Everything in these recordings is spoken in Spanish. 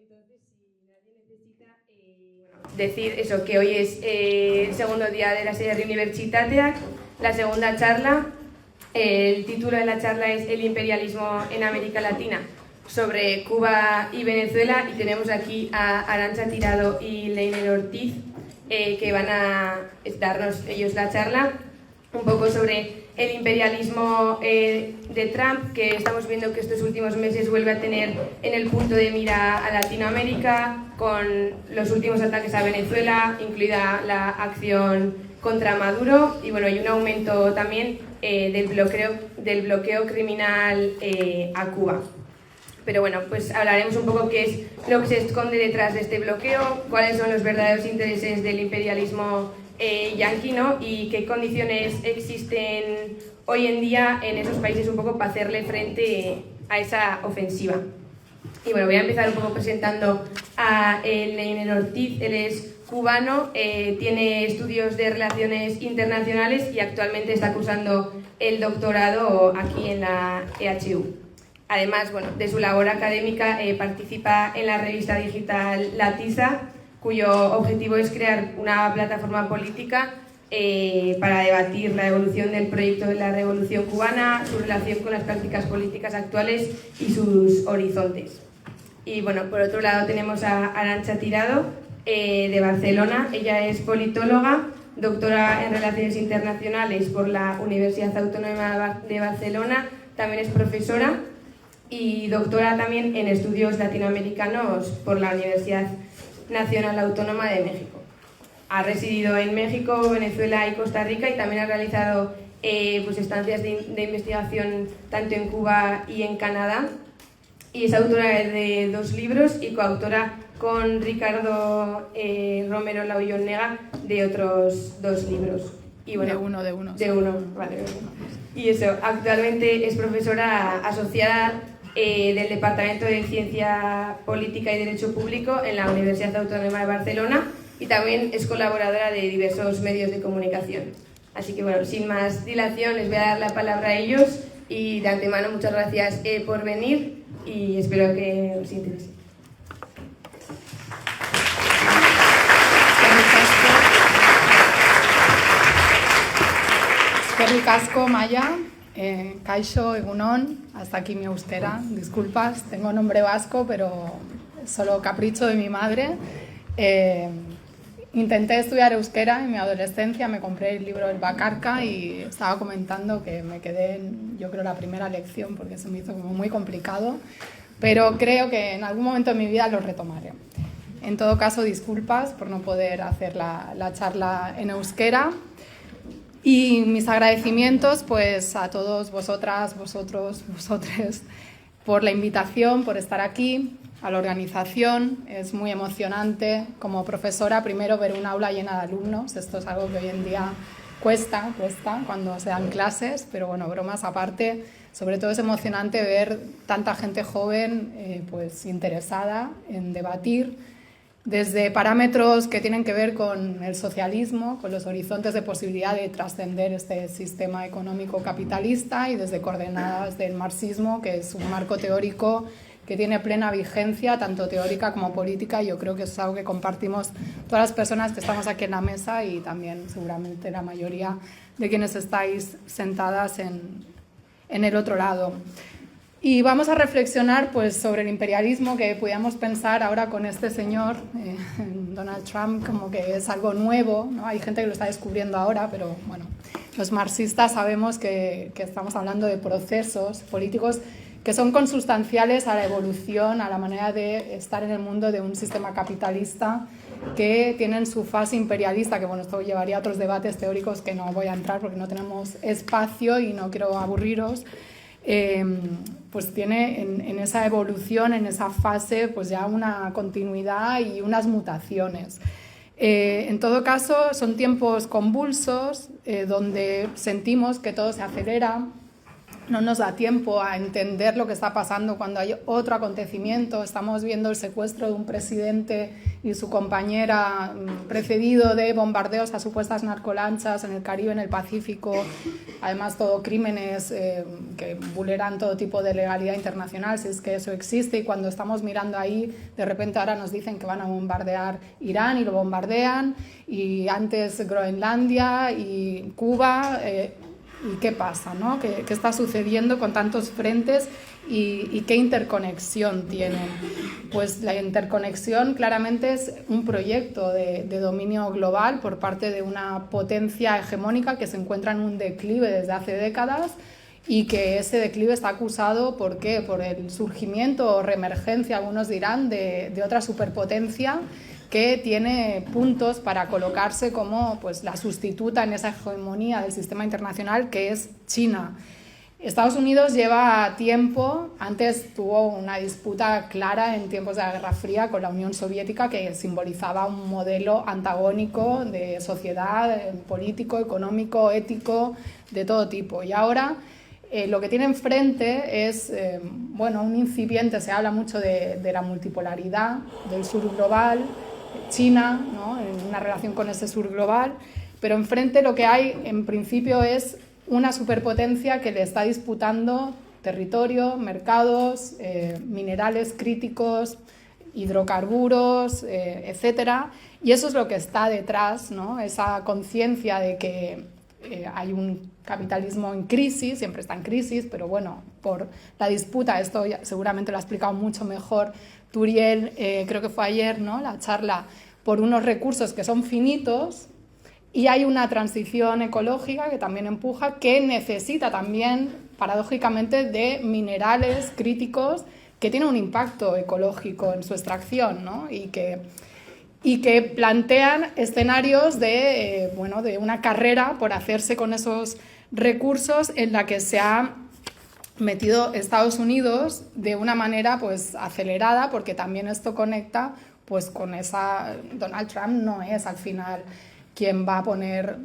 entonces, si nadie necesita, decir eso, que hoy es el segundo día de la serie Universitatea, la segunda charla. El título de la charla es El imperialismo en América Latina, sobre Cuba y Venezuela, y tenemos aquí a Arantxa Tirado y Leiner Ortiz, que van a darnos ellos la charla un poco sobre el imperialismo de Trump, que estamos viendo que estos últimos meses vuelve a tener en el punto de mira a Latinoamérica, con los últimos ataques a Venezuela, incluida la acción contra Maduro, y bueno, hay un aumento también del bloqueo criminal a Cuba. Pero bueno, pues hablaremos un poco qué es lo que se esconde detrás de este bloqueo, cuáles son los verdaderos intereses del imperialismo yanqui, ¿no? Y qué condiciones existen hoy en día en esos países un poco para hacerle frente a esa ofensiva. Y bueno, voy a empezar un poco presentando a Leiner Ortiz. Él es cubano, tiene estudios de relaciones internacionales y actualmente está cursando el doctorado aquí en la EHU. Además, bueno, de su labor académica participa en la revista digital La Tiza, cuyo objetivo es crear una plataforma política para debatir la evolución del proyecto de la Revolución Cubana, su relación con las prácticas políticas actuales y sus horizontes. Y bueno, por otro lado tenemos a Arantxa Tirado, de Barcelona. Ella es politóloga, doctora en Relaciones Internacionales por la Universidad Autónoma de Barcelona, también es profesora y doctora también en estudios latinoamericanos por la Universidad Nacional Autónoma de México. Ha residido en México, Venezuela y Costa Rica, y también ha realizado pues estancias de investigación tanto en Cuba y en Canadá, y es autora de 2 libros y coautora con Ricardo Romero Laullonnega de otros 2 libros. Y bueno, de uno, vale. Y eso, actualmente es profesora asociada del Departamento de Ciencia Política y Derecho Público en la Universidad Autónoma de Barcelona, y también es colaboradora de diversos medios de comunicación. Así que bueno, sin más dilación, les voy a dar la palabra a ellos, y de antemano muchas gracias por venir y espero que os interese. Eskerrik asko, Maya. Kaixo, egunon, hasta aquí mi euskera, disculpas, tengo nombre vasco, pero es solo capricho de mi madre. Intenté estudiar euskera en mi adolescencia, me compré el libro El Bakarka y estaba comentando que me quedé en, yo creo, la primera lección porque se me hizo como muy complicado, pero creo que en algún momento de mi vida lo retomaré. En todo caso, disculpas por no poder hacer la charla en euskera. Y mis agradecimientos pues a todos vosotras, vosotros, vosotres por la invitación, por estar aquí, a la organización. Es muy emocionante como profesora primero ver un aula llena de alumnos. Esto es algo que hoy en día cuesta cuando se dan clases, pero bueno, bromas aparte, sobre todo es emocionante ver tanta gente joven pues interesada en debatir desde parámetros que tienen que ver con el socialismo, con los horizontes de posibilidad de trascender este sistema económico capitalista, y desde coordenadas del marxismo, que es un marco teórico que tiene plena vigencia, tanto teórica como política, y yo creo que es algo que compartimos todas las personas que estamos aquí en la mesa y también seguramente la mayoría de quienes estáis sentadas en el otro lado. Y vamos a reflexionar pues, sobre el imperialismo, que podíamos pensar ahora con este señor, Donald Trump, como que es algo nuevo, ¿no? Hay gente que lo está descubriendo ahora, pero bueno, los marxistas sabemos que estamos hablando de procesos políticos que son consustanciales a la evolución, a la manera de estar en el mundo de un sistema capitalista, que tienen su fase imperialista, que bueno, esto llevaría a otros debates teóricos que no voy a entrar porque no tenemos espacio y no quiero aburriros. Pues tiene en esa evolución, en esa fase, pues ya una continuidad y unas mutaciones. En todo caso, son tiempos convulsos donde sentimos que todo se acelera, no nos da tiempo a entender lo que está pasando cuando hay otro acontecimiento. Estamos viendo el secuestro de un presidente y su compañera, precedido de bombardeos a supuestas narcolanchas en el Caribe, en el Pacífico, además todo crímenes que vulneran todo tipo de legalidad internacional, si es que eso existe, y cuando estamos mirando ahí, de repente ahora nos dicen que van a bombardear Irán y lo bombardean, y antes Groenlandia y Cuba. ¿Y qué pasa, ¿no? ¿Qué está sucediendo con tantos frentes y qué interconexión tienen? Pues la interconexión claramente es un proyecto de dominio global por parte de una potencia hegemónica que se encuentra en un declive desde hace décadas, y que ese declive está acusado, ¿por qué? Por el surgimiento o reemergencia, algunos dirán, de otra superpotencia que tiene puntos para colocarse como pues, la sustituta en esa hegemonía del sistema internacional, que es China. Estados Unidos lleva tiempo, antes tuvo una disputa clara en tiempos de la Guerra Fría con la Unión Soviética, que simbolizaba un modelo antagónico de sociedad, político, económico, ético, de todo tipo. Y ahora lo que tiene enfrente es un incipiente, se habla mucho de la multipolaridad del sur global, China, ¿no? En una relación con ese sur global, pero enfrente lo que hay en principio es una superpotencia que le está disputando territorio, mercados, minerales críticos, hidrocarburos, etcétera, y eso es lo que está detrás, ¿no? Esa conciencia de que hay un capitalismo en crisis, siempre está en crisis, pero bueno, por la disputa, esto ya seguramente lo ha explicado mucho mejor Turiel, creo que fue ayer, ¿no? La charla, por unos recursos que son finitos, y hay una transición ecológica que también empuja, que necesita también, paradójicamente, de minerales críticos que tienen un impacto ecológico en su extracción, ¿no? y que plantean escenarios de una carrera por hacerse con esos recursos, en la que se ha metido Estados Unidos de una manera pues acelerada, porque también esto conecta pues con esa... Donald Trump no es al final quien va a poner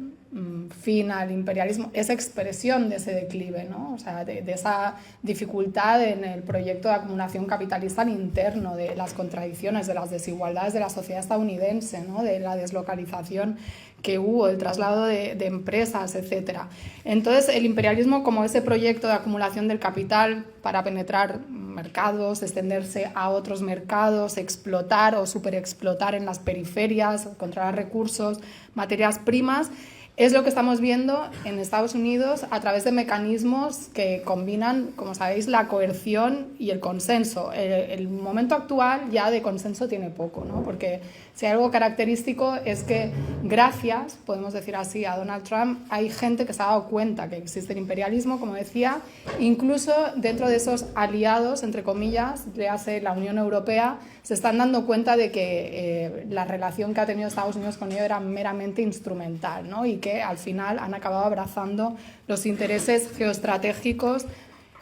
fin al imperialismo, es expresión de ese declive, ¿no? O sea, de esa dificultad en el proyecto de acumulación capitalista al interno, de las contradicciones, de las desigualdades de la sociedad estadounidense, ¿no? De la deslocalización que hubo, el traslado de empresas, etcétera. Entonces, el imperialismo, como ese proyecto de acumulación del capital para penetrar mercados, extenderse a otros mercados, explotar o superexplotar en las periferias, controlar recursos, materias primas, es lo que estamos viendo en Estados Unidos a través de mecanismos que combinan, como sabéis, la coerción y el consenso. El momento actual ya de consenso tiene poco, ¿no? Porque si hay algo característico es que gracias, podemos decir así, a Donald Trump, hay gente que se ha dado cuenta que existe el imperialismo, como decía, incluso dentro de esos aliados, entre comillas, le hace la Unión Europea, se están dando cuenta de que la relación que ha tenido Estados Unidos con ellos era meramente instrumental, ¿no? Y que al final han acabado abrazando los intereses geoestratégicos,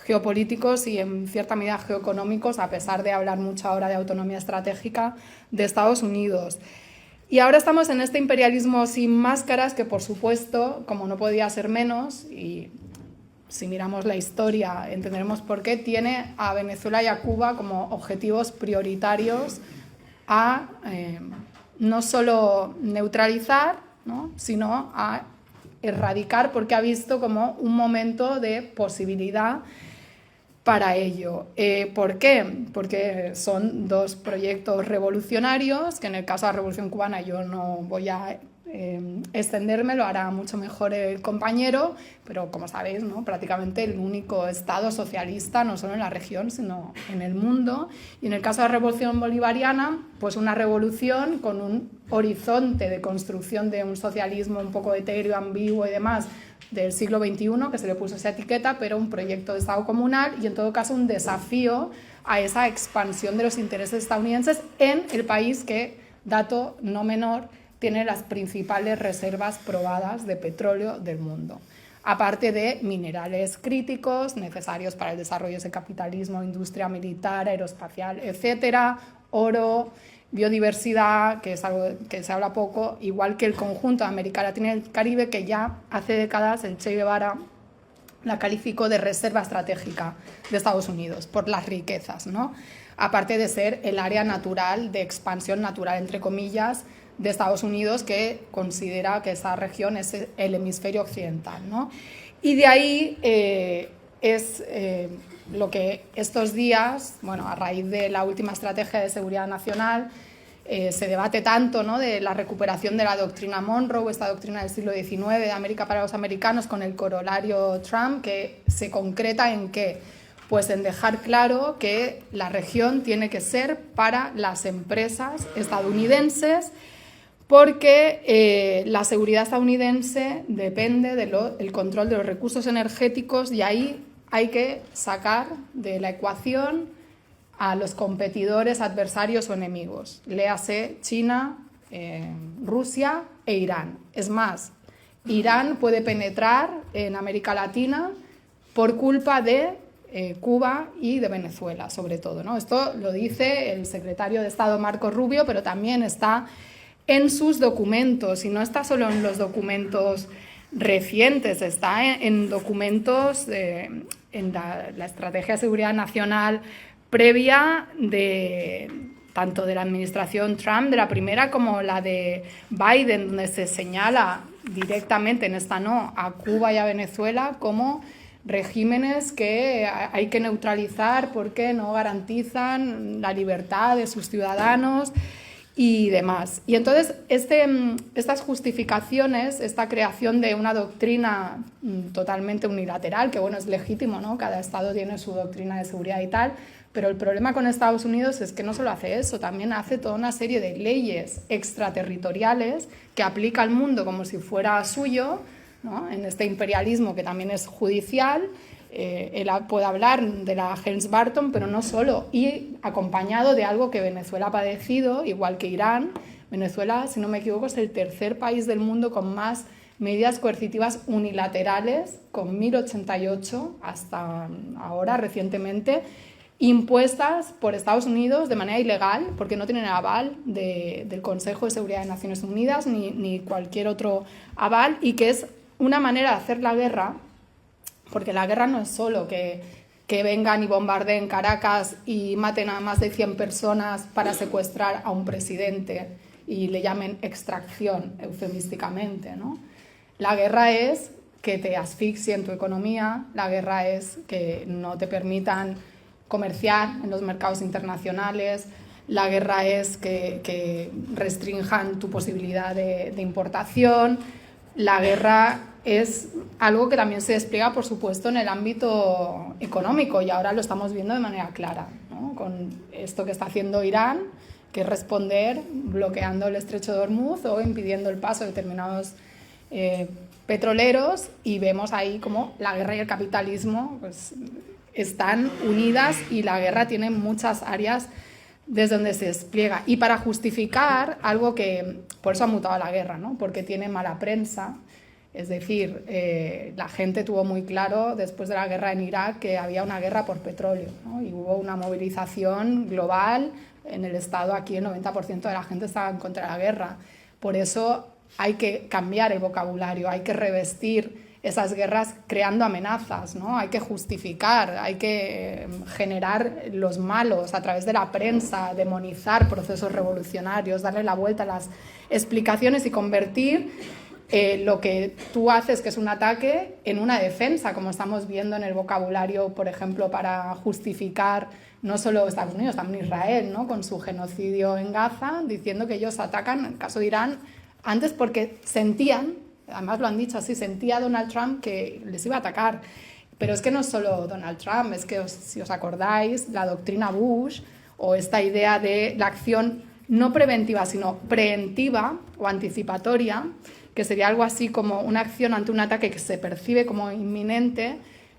geopolíticos y en cierta medida geoeconómicos, a pesar de hablar mucho ahora de autonomía estratégica de Estados Unidos. Y ahora estamos en este imperialismo sin máscaras que, por supuesto, como no podía ser menos, y si miramos la historia entenderemos por qué, tiene a Venezuela y a Cuba como objetivos prioritarios a no solo neutralizar, ¿no?, sino a erradicar, porque ha visto como un momento de posibilidad para ello. ¿Por qué? Porque son dos proyectos revolucionarios, que en el caso de la Revolución Cubana yo no voy a extenderme, lo hará mucho mejor el compañero, pero como sabéis, ¿no?, prácticamente el único estado socialista, no solo en la región, sino en el mundo. Y en el caso de la Revolución Bolivariana, pues una revolución con un horizonte de construcción de un socialismo un poco etéreo, ambiguo y demás, del siglo XXI, que se le puso esa etiqueta, pero un proyecto de Estado comunal y en todo caso un desafío a esa expansión de los intereses estadounidenses en el país que, dato no menor, tiene las principales reservas probadas de petróleo del mundo, aparte de minerales críticos necesarios para el desarrollo de ese capitalismo, industria militar, aeroespacial, etcétera, oro, biodiversidad, que es algo que se habla poco, igual que el conjunto de América Latina y el Caribe, que ya hace décadas el Che Guevara la calificó de reserva estratégica de Estados Unidos por las riquezas, ¿no? Aparte de ser el área natural, de expansión natural, entre comillas, de Estados Unidos, que considera que esa región es el hemisferio occidental, ¿no? Y de ahí es lo que estos días, bueno, a raíz de la última estrategia de seguridad nacional, se debate tanto, ¿no?, de la recuperación de la doctrina Monroe, esta doctrina del siglo XIX de América para los americanos, con el corolario Trump, que se concreta en qué, pues en dejar claro que la región tiene que ser para las empresas estadounidenses, porque la seguridad estadounidense depende del control de los recursos energéticos, y ahí hay que sacar de la ecuación a los competidores, adversarios o enemigos, léase China, Rusia e Irán. Es más, Irán puede penetrar en América Latina por culpa de Cuba y de Venezuela, sobre todo, ¿no? Esto lo dice el secretario de Estado Marco Rubio, pero también está en sus documentos, y no está solo en los documentos recientes, está en documentos, en la Estrategia de Seguridad Nacional previa tanto de la administración Trump, de la primera, como la de Biden, donde se señala directamente, en esta no, a Cuba y a Venezuela como regímenes que hay que neutralizar porque no garantizan la libertad de sus ciudadanos y demás. Y entonces estas justificaciones, esta creación de una doctrina totalmente unilateral, que bueno, es legítimo, ¿no? Cada estado tiene su doctrina de seguridad y tal, pero el problema con Estados Unidos es que no solo hace eso, también hace toda una serie de leyes extraterritoriales que aplica al mundo como si fuera suyo, ¿no? En este imperialismo que también es judicial. Él puede hablar de la Helms-Burton, pero no solo, y acompañado de algo que Venezuela ha padecido, igual que Irán. Venezuela, si no me equivoco, es el tercer país del mundo con más medidas coercitivas unilaterales, con 1088 hasta ahora, recientemente, impuestas por Estados Unidos de manera ilegal, porque no tienen el aval del Consejo de Seguridad de Naciones Unidas ni cualquier otro aval, y que es una manera de hacer la guerra, porque la guerra no es solo que vengan y bombardeen Caracas y maten a más de 100 personas para secuestrar a un presidente y le llamen extracción, eufemísticamente, ¿no? La guerra es que te asfixien tu economía, la guerra es que no te permitan comerciar en los mercados internacionales, la guerra es que restrinjan tu posibilidad de importación, la guerra es algo que también se despliega, por supuesto, en el ámbito económico, y ahora lo estamos viendo de manera clara, ¿no? Con esto que está haciendo Irán, que es responder bloqueando el estrecho de Hormuz o impidiendo el paso de determinados petroleros, y vemos ahí cómo la guerra y el capitalismo pues están unidas, y la guerra tiene muchas áreas desde donde se despliega. Y para justificar algo que, por eso ha mutado la guerra, ¿no? Porque tiene mala prensa, es decir, la gente tuvo muy claro después de la guerra en Irak que había una guerra por petróleo, ¿no? Y hubo una movilización global. En el Estado aquí el 90% de la gente estaba en contra de la guerra. Por eso hay que cambiar el vocabulario, hay que revestir esas guerras creando amenazas, ¿no? Hay que justificar, hay que generar los malos a través de la prensa, demonizar procesos revolucionarios, darle la vuelta a las explicaciones y convertir lo que tú haces, que es un ataque, en una defensa, como estamos viendo en el vocabulario, por ejemplo, para justificar no solo Estados Unidos, también Israel, ¿no? Con su genocidio en Gaza, diciendo que ellos atacan, en el caso de Irán, antes porque sentían, además lo han dicho así, sentía Donald Trump que les iba a atacar. Pero es que no es solo Donald Trump, es que si os acordáis, la doctrina Bush o esta idea de la acción no preventiva, sino preventiva o anticipatoria, que sería algo así como una acción ante un ataque que se percibe como inminente,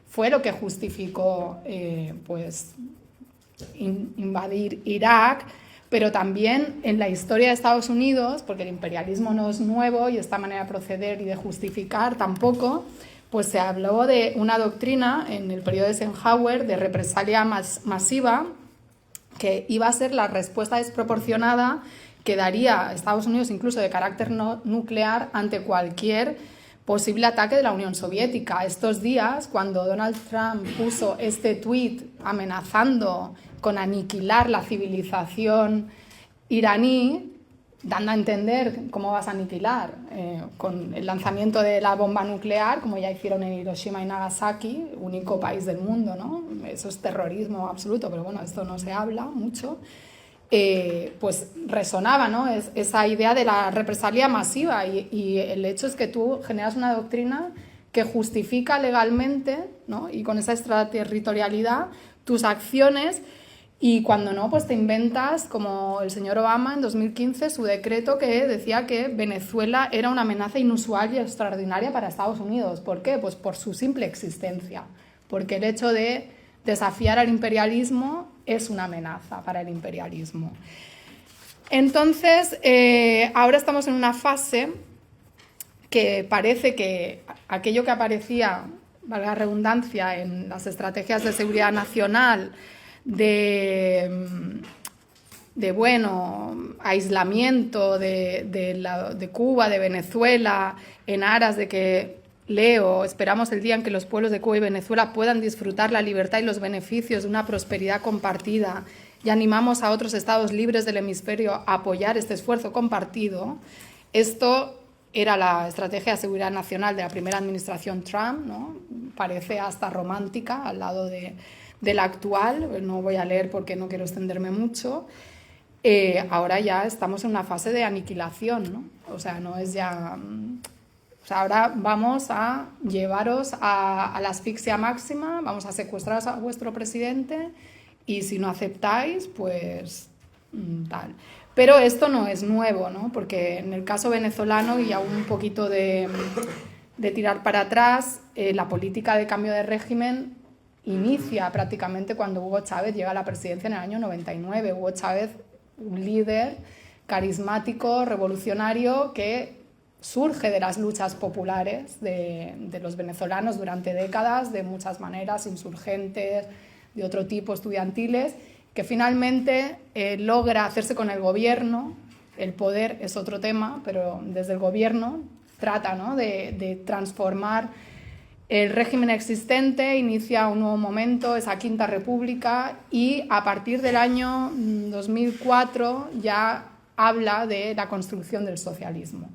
fue lo que justificó invadir Irak, pero también en la historia de Estados Unidos, porque el imperialismo no es nuevo y esta manera de proceder y de justificar tampoco, pues se habló de una doctrina en el periodo de Eisenhower de represalia masiva, que iba a ser la respuesta desproporcionada que daría Estados Unidos, incluso de carácter no nuclear, ante cualquier posible ataque de la Unión Soviética. Estos días, cuando Donald Trump puso este tuit amenazando con aniquilar la civilización iraní, dando a entender cómo vas a aniquilar con el lanzamiento de la bomba nuclear, como ya hicieron en Hiroshima y Nagasaki, único país del mundo, ¿no? Eso es terrorismo absoluto, pero bueno, esto no se habla mucho. Pues resonaba, ¿no? Esa idea de la represalia masiva y el hecho es que tú generas una doctrina que justifica legalmente, ¿no? Y con esa extraterritorialidad tus acciones, y cuando no, pues te inventas, como el señor Obama en 2015, su decreto que decía que Venezuela era una amenaza inusual y extraordinaria para Estados Unidos. ¿Por qué? Pues por su simple existencia, porque el hecho de desafiar al imperialismo es una amenaza para el imperialismo. Entonces, ahora estamos en una fase que parece que aquello que aparecía, valga la redundancia, en las estrategias de seguridad nacional, de aislamiento de Cuba, de Venezuela, en aras de que, esperamos el día en que los pueblos de Cuba y Venezuela puedan disfrutar la libertad y los beneficios de una prosperidad compartida, y animamos a otros estados libres del hemisferio a apoyar este esfuerzo compartido. Esto era la estrategia de seguridad nacional de la primera administración Trump, ¿no? Parece hasta romántica al lado de la actual. No voy a leer porque no quiero extenderme mucho. Ahora ya estamos en una fase de aniquilación, ¿no? O sea, no es ya... O sea, ahora vamos a llevaros a la asfixia máxima, vamos a secuestrar a vuestro presidente y si no aceptáis, pues tal. Pero esto no es nuevo, ¿no? Porque en el caso venezolano, y aún un poquito de tirar para atrás, la política de cambio de régimen inicia prácticamente cuando Hugo Chávez llega a la presidencia en el año 99. Hugo Chávez, un líder carismático, revolucionario, que surge de las luchas populares de los venezolanos durante décadas, de muchas maneras, insurgentes, de otro tipo, estudiantiles, que finalmente logra hacerse con el gobierno. El poder es otro tema, pero desde el gobierno trata, ¿no?, de transformar el régimen existente, inicia un nuevo momento, esa Quinta República, y a partir del año 2004 ya habla de la construcción del socialismo.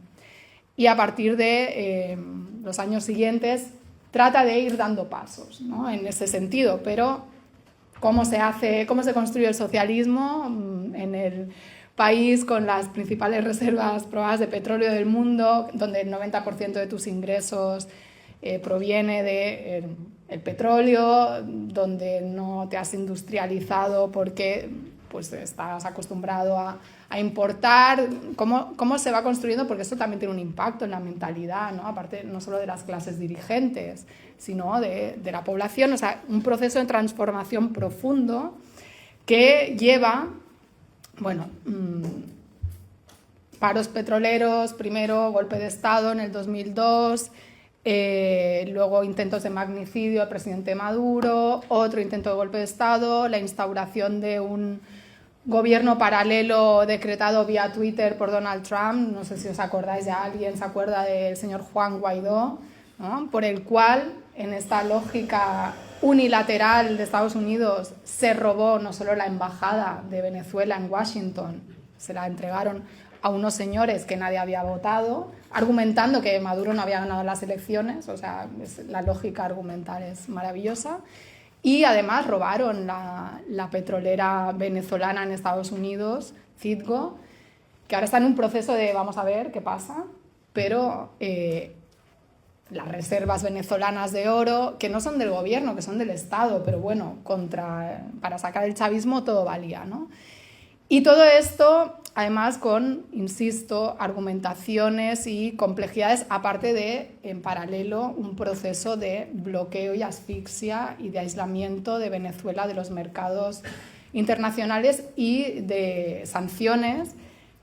Y a partir de los años siguientes trata de ir dando pasos, ¿no?, en ese sentido. Pero ¿cómo se construye el socialismo en el país con las principales reservas probadas de petróleo del mundo, donde el 90% de tus ingresos proviene del petróleo, donde no te has industrializado porque pues estás acostumbrado a importar? ¿Cómo se va construyendo? Porque esto también tiene un impacto en la mentalidad, ¿no? Aparte, no solo de las clases dirigentes, sino de la población. O sea, un proceso de transformación profundo que lleva, paros petroleros, primero golpe de Estado en el 2002, luego intentos de magnicidio del presidente Maduro, otro intento de golpe de Estado, la instauración de un gobierno paralelo decretado vía Twitter por Donald Trump. No sé si os acordáis, ya alguien se acuerda del señor Juan Guaidó, ¿no?, por el cual, en esta lógica unilateral de Estados Unidos, se robó no solo la embajada de Venezuela en Washington, se la entregaron a unos señores que nadie había votado, argumentando que Maduro no había ganado las elecciones. O sea, la lógica argumental es maravillosa. Y además robaron la petrolera venezolana en Estados Unidos, Citgo, que ahora está en un proceso de vamos a ver qué pasa, pero las reservas venezolanas de oro, que no son del gobierno, que son del Estado, pero bueno, para sacar el chavismo todo valía, ¿no? Y todo esto, además, con, insisto, argumentaciones y complejidades, aparte de, en paralelo, un proceso de bloqueo y asfixia y de aislamiento de Venezuela de los mercados internacionales y de sanciones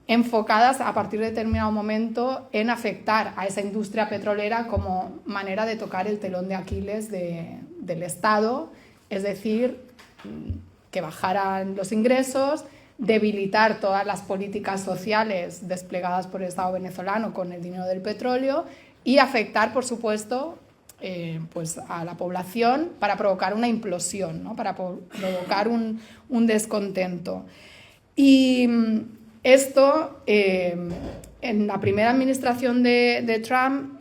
enfocadas a partir de determinado momento en afectar a esa industria petrolera como manera de tocar el telón de Aquiles del Estado, es decir, que bajaran los ingresos, debilitar todas las políticas sociales desplegadas por el Estado venezolano con el dinero del petróleo y afectar, por supuesto, pues a la población para provocar una implosión, ¿no? Para provocar un descontento. Y esto, en la primera administración de Trump,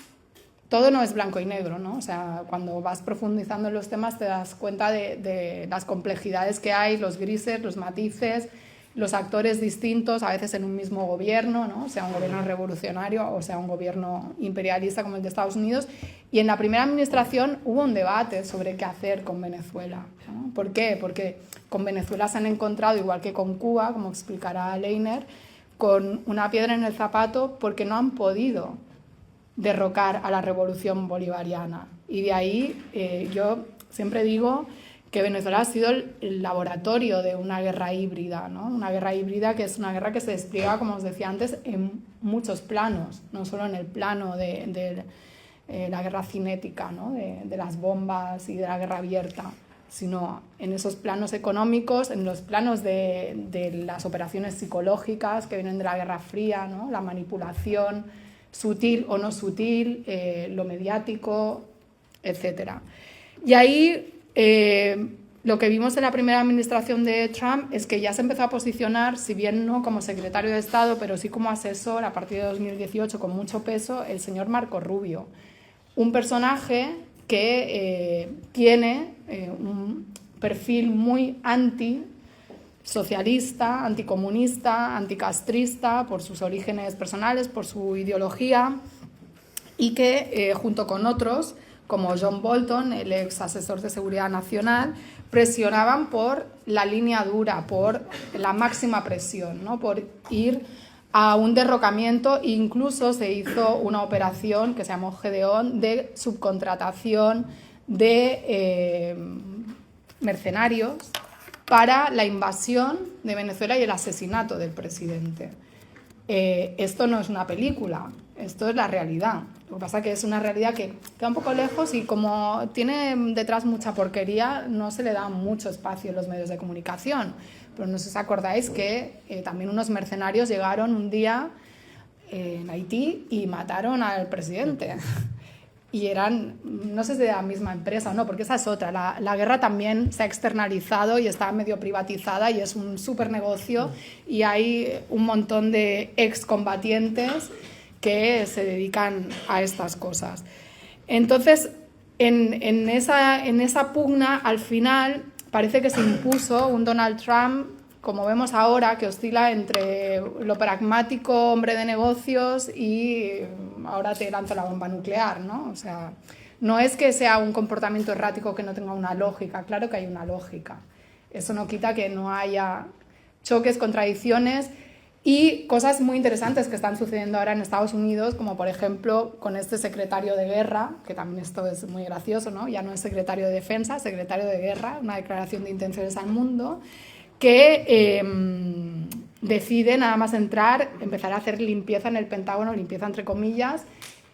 todo no es blanco y negro, ¿no? O sea, cuando vas profundizando en los temas te das cuenta de las complejidades que hay, los grises, los matices, los actores distintos, a veces en un mismo gobierno, ¿no? Sea un gobierno revolucionario o sea un gobierno imperialista como el de Estados Unidos. Y en la primera administración hubo un debate sobre qué hacer con Venezuela, ¿no? ¿Por qué? Porque con Venezuela se han encontrado, igual que con Cuba, como explicará Leiner, con una piedra en el zapato porque no han podido derrocar a la revolución bolivariana. Y de ahí yo siempre digo que Venezuela ha sido el laboratorio de una guerra híbrida, ¿no? Una guerra híbrida que es una guerra que se despliega, como os decía antes, en muchos planos, no solo en el plano de la guerra cinética, ¿no? de las bombas y de la guerra abierta, sino en esos planos económicos, en los planos de las operaciones psicológicas que vienen de la Guerra Fría, ¿no? La manipulación sutil o no sutil, lo mediático, etc. Y ahí lo que vimos en la primera administración de Trump es que ya se empezó a posicionar, si bien no como secretario de Estado, pero sí como asesor a partir de 2018 con mucho peso, el señor Marco Rubio, un personaje que tiene un perfil muy antisocialista, anticomunista, anticastrista por sus orígenes personales, por su ideología, y que junto con otros como John Bolton, el ex asesor de seguridad nacional, presionaban por la línea dura, por la máxima presión, ¿no? Por ir a un derrocamiento. Incluso se hizo una operación que se llamó Gedeón de subcontratación de mercenarios para la invasión de Venezuela y el asesinato del presidente. Esto no es una película, esto es la realidad. Lo que pasa es que es una realidad que queda un poco lejos y como tiene detrás mucha porquería, no se le da mucho espacio en los medios de comunicación. Pero no sé si os acordáis que también unos mercenarios llegaron un día en Haití y mataron al presidente. Y eran, no sé si de la misma empresa o no, porque esa es otra. La guerra también se ha externalizado y está medio privatizada y es un súper negocio y hay un montón de excombatientes que se dedican a estas cosas. Entonces, en esa pugna, al final, parece que se impuso un Donald Trump, como vemos ahora, que oscila entre lo pragmático, hombre de negocios, y ahora te lanzo la bomba nuclear, ¿no? O sea, no es que sea un comportamiento errático que no tenga una lógica, claro que hay una lógica. Eso no quita que no haya choques, contradicciones y cosas muy interesantes que están sucediendo ahora en Estados Unidos, como por ejemplo con este secretario de guerra, que también esto es muy gracioso, ¿no? Ya no es secretario de defensa, secretario de guerra, una declaración de intenciones al mundo, que decide nada más entrar, empezar a hacer limpieza en el Pentágono, limpieza entre comillas,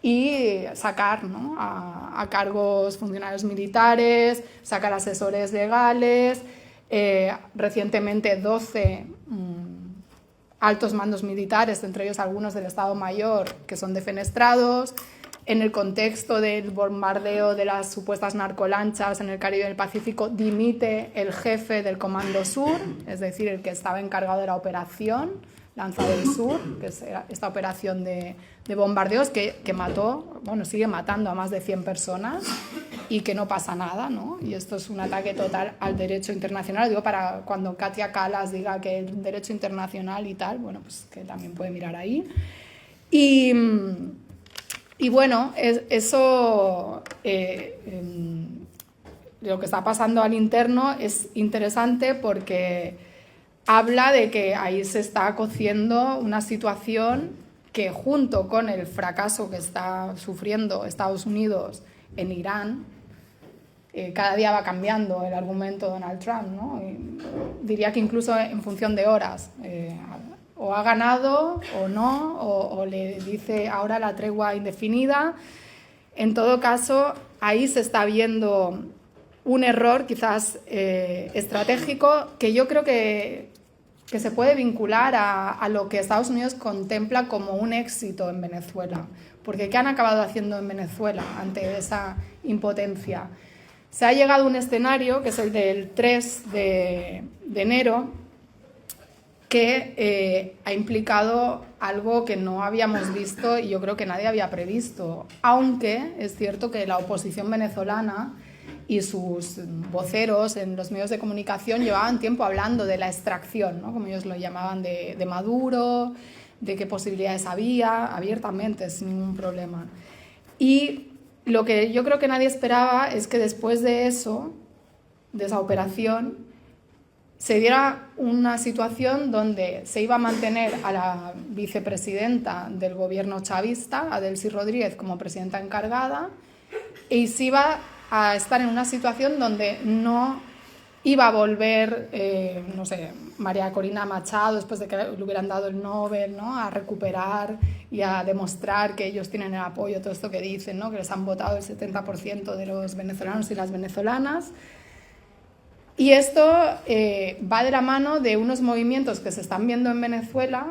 y sacar, ¿no? a cargos funcionarios militares, sacar asesores legales, recientemente 12 altos mandos militares, entre ellos algunos del Estado Mayor, que son defenestrados. En el contexto del bombardeo de las supuestas narcolanchas en el Caribe y el Pacífico, dimite el jefe del Comando Sur, es decir, el que estaba encargado de la operación Lanza del Sur, que es esta operación de bombardeos que mató, bueno, sigue matando a más de 100 personas y que no pasa nada, ¿no? Y esto es un ataque total al derecho internacional. Digo, para cuando Katia Kallas diga que el derecho internacional y tal, bueno, pues que también puede mirar ahí. Y bueno, eso, lo que está pasando al interno es interesante porque habla de que ahí se está cociendo una situación que, junto con el fracaso que está sufriendo Estados Unidos en Irán, cada día va cambiando el argumento de Donald Trump, ¿no? Y diría que incluso en función de horas. O ha ganado o no, o le dice ahora la tregua indefinida. En todo caso, ahí se está viendo un error quizás estratégico que yo creo que que se puede vincular a lo que Estados Unidos contempla como un éxito en Venezuela. Porque ¿qué han acabado haciendo en Venezuela ante esa impotencia? Se ha llegado a un escenario, que es el del 3 de enero, que ha implicado algo que no habíamos visto y yo creo que nadie había previsto. Aunque es cierto que la oposición venezolana y sus voceros en los medios de comunicación llevaban tiempo hablando de la extracción, ¿no? Como ellos lo llamaban, de Maduro, de qué posibilidades había, abiertamente, sin ningún problema. Y lo que yo creo que nadie esperaba es que después de eso, de esa operación, se diera una situación donde se iba a mantener a la vicepresidenta del gobierno chavista, Adelcy Rodríguez, como presidenta encargada, y se iba a estar en una situación donde no iba a volver, no sé, María Corina Machado, después de que le hubieran dado el Nobel, ¿no?, a recuperar y a demostrar que ellos tienen el apoyo, todo esto que dicen, ¿no?, que les han votado el 70% de los venezolanos y las venezolanas. Y esto va de la mano de unos movimientos que se están viendo en Venezuela,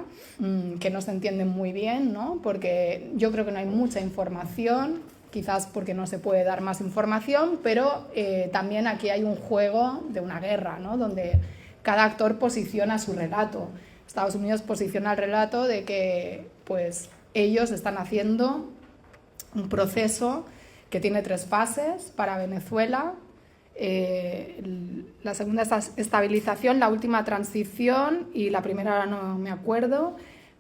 que no se entienden muy bien, ¿no?, porque yo creo que no hay mucha información, quizás porque no se puede dar más información, pero también aquí hay un juego de una guerra, ¿no?, donde cada actor posiciona su relato. Estados Unidos posiciona el relato de que pues, ellos están haciendo un proceso que tiene 3 fases para Venezuela. La segunda es estabilización, la última transición y la primera ahora no me acuerdo,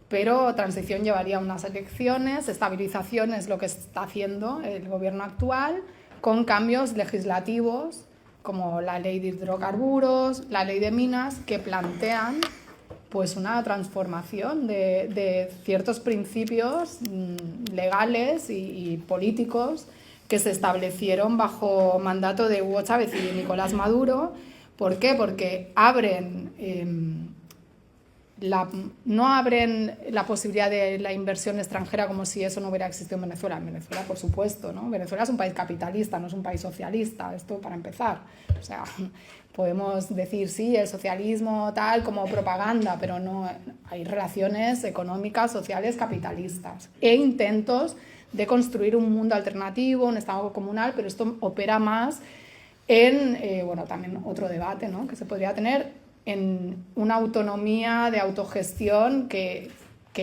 pero transición llevaría unas elecciones, estabilización es lo que está haciendo el gobierno actual con cambios legislativos como la ley de hidrocarburos, la ley de minas, que plantean pues una transformación de ciertos principios legales y políticos que se establecieron bajo mandato de Hugo Chávez y Nicolás Maduro. ¿Por qué? Porque no abren la posibilidad de la inversión extranjera como si eso no hubiera existido en Venezuela. En Venezuela, por supuesto, ¿no? Venezuela es un país capitalista, no es un país socialista, esto para empezar. O sea, podemos decir, sí, el socialismo tal como propaganda, pero no, hay relaciones económicas, sociales, capitalistas e intentos de construir un mundo alternativo, un Estado comunal, pero esto opera más en, bueno, también otro debate, ¿no?, que se podría tener en una autonomía de autogestión que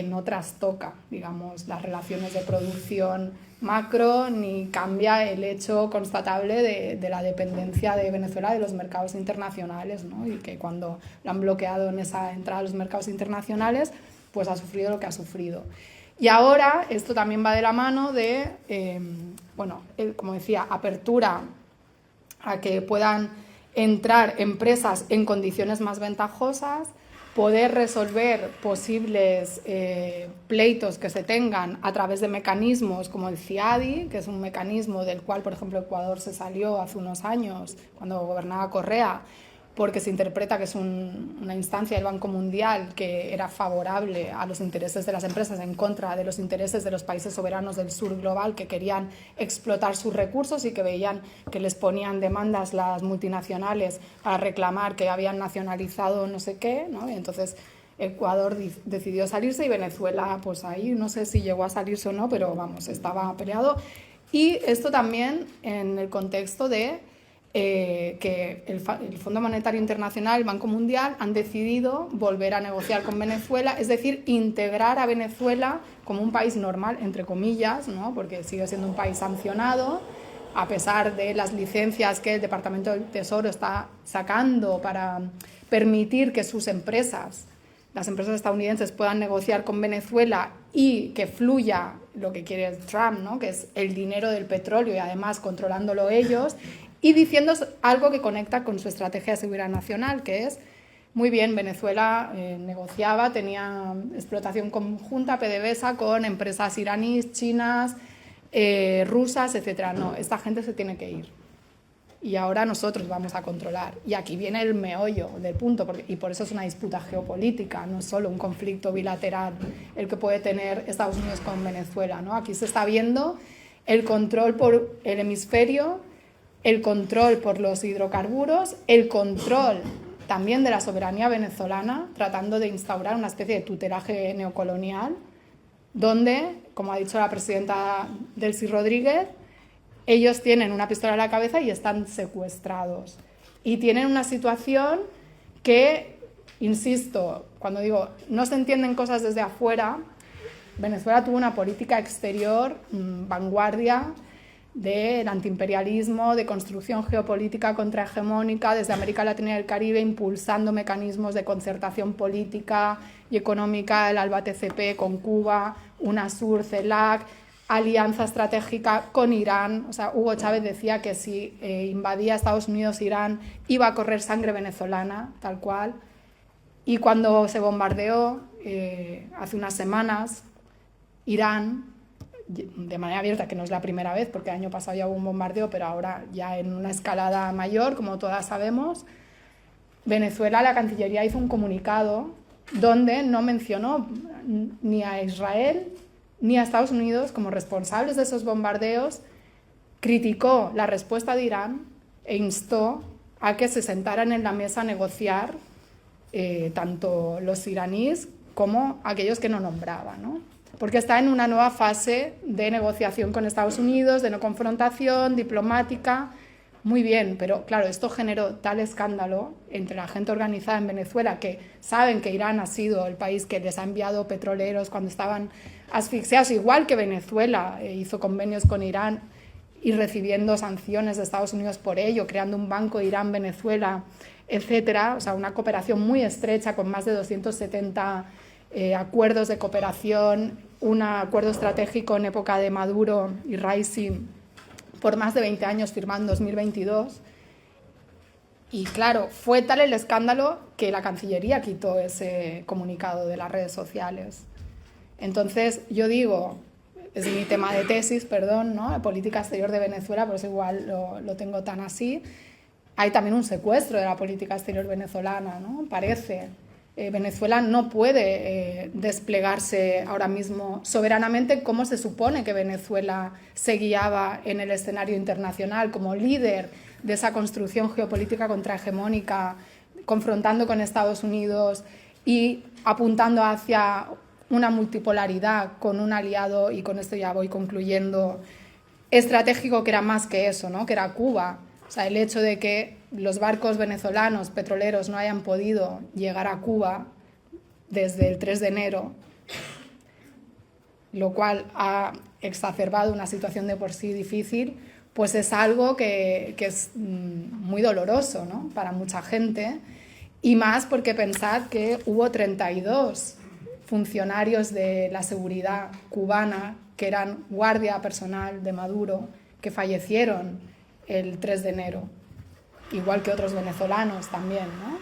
no trastoca, digamos, las relaciones de producción macro ni cambia el hecho constatable de la dependencia de Venezuela de los mercados internacionales, ¿no?, y que cuando lo han bloqueado en esa entrada a los mercados internacionales, pues ha sufrido lo que ha sufrido. Y ahora esto también va de la mano de, bueno, como decía, apertura a que puedan entrar empresas en condiciones más ventajosas, poder resolver posibles pleitos que se tengan a través de mecanismos como el CIADI, que es un mecanismo del cual, por ejemplo, Ecuador se salió hace unos años, cuando gobernaba Correa, porque se interpreta que es una instancia del Banco Mundial que era favorable a los intereses de las empresas en contra de los intereses de los países soberanos del sur global que querían explotar sus recursos y que veían que les ponían demandas las multinacionales para reclamar que habían nacionalizado no sé qué, ¿no? Y entonces Ecuador decidió salirse y Venezuela, pues ahí no sé si llegó a salirse o no, pero vamos, estaba peleado. Y esto también en el contexto de que el Fondo Monetario Internacional, el Banco Mundial, han decidido volver a negociar con Venezuela, es decir, integrar a Venezuela como un país normal, entre comillas, ¿no?, porque sigue siendo un país sancionado, a pesar de las licencias que el Departamento del Tesoro está sacando para permitir que sus empresas, las empresas estadounidenses, puedan negociar con Venezuela y que fluya lo que quiere Trump, ¿no?, que es el dinero del petróleo y además controlándolo ellos, y diciendo algo que conecta con su estrategia de seguridad nacional, que es, muy bien, Venezuela negociaba, tenía explotación conjunta, PDVSA, con empresas iraníes, chinas, rusas, etc. No, esta gente se tiene que ir. Y ahora nosotros vamos a controlar. Y aquí viene el meollo del punto, y por eso es una disputa geopolítica, no es solo un conflicto bilateral el que puede tener Estados Unidos con Venezuela, ¿no? Aquí se está viendo el control por el hemisferio, el control por los hidrocarburos, el control también de la soberanía venezolana, tratando de instaurar una especie de tutelaje neocolonial, donde, como ha dicho la presidenta Delcy Rodríguez, ellos tienen una pistola en la cabeza y están secuestrados. Y tienen una situación que, insisto, cuando digo no se entienden cosas desde afuera, Venezuela tuvo una política exterior vanguardia del antiimperialismo, de construcción geopolítica contrahegemónica desde América Latina y el Caribe, impulsando mecanismos de concertación política y económica, el ALBA TCP con Cuba, UNASUR, CELAC, alianza estratégica con Irán. O sea, Hugo Chávez decía que si invadía Estados Unidos Irán iba a correr sangre venezolana, tal cual. Y cuando se bombardeó hace unas semanas Irán, de manera abierta, que no es la primera vez, porque el año pasado ya hubo un bombardeo, pero ahora ya en una escalada mayor, como todas sabemos, Venezuela, la Cancillería hizo un comunicado donde no mencionó ni a Israel ni a Estados Unidos como responsables de esos bombardeos, criticó la respuesta de Irán e instó a que se sentaran en la mesa a negociar tanto los iraníes como aquellos que no nombraba, ¿no? Porque está en una nueva fase de negociación con Estados Unidos, de no confrontación, diplomática. Muy bien, pero claro, esto generó tal escándalo entre la gente organizada en Venezuela, que saben que Irán ha sido el país que les ha enviado petroleros cuando estaban asfixiados, igual que Venezuela hizo convenios con Irán y recibiendo sanciones de Estados Unidos por ello, creando un banco Irán-Venezuela, etcétera. O sea, una cooperación muy estrecha con más de 270 acuerdos de cooperación, un acuerdo estratégico en época de Maduro y Raisi por más de 20 años firmado en 2022. Y claro, fue tal el escándalo que la Cancillería quitó ese comunicado de las redes sociales. Entonces, yo digo, es mi tema de tesis, perdón, ¿no? La política exterior de Venezuela, por eso igual lo tengo tan así. Hay también un secuestro de la política exterior venezolana, ¿no? Parece. Venezuela no puede desplegarse ahora mismo soberanamente como se supone que Venezuela se guiaba en el escenario internacional como líder de esa construcción geopolítica contrahegemónica, confrontando con Estados Unidos y apuntando hacia una multipolaridad con un aliado, y con esto ya voy concluyendo, estratégico, que era más que eso, ¿no? Que era Cuba. O sea, el hecho de que los barcos venezolanos petroleros no hayan podido llegar a Cuba desde el 3 de enero, lo cual ha exacerbado una situación de por sí difícil, pues es algo que es muy doloroso, ¿no? Para mucha gente, y más porque pensad que hubo 32 funcionarios de la seguridad cubana que eran guardia personal de Maduro, que fallecieron el 3 de enero, igual que otros venezolanos también, ¿no?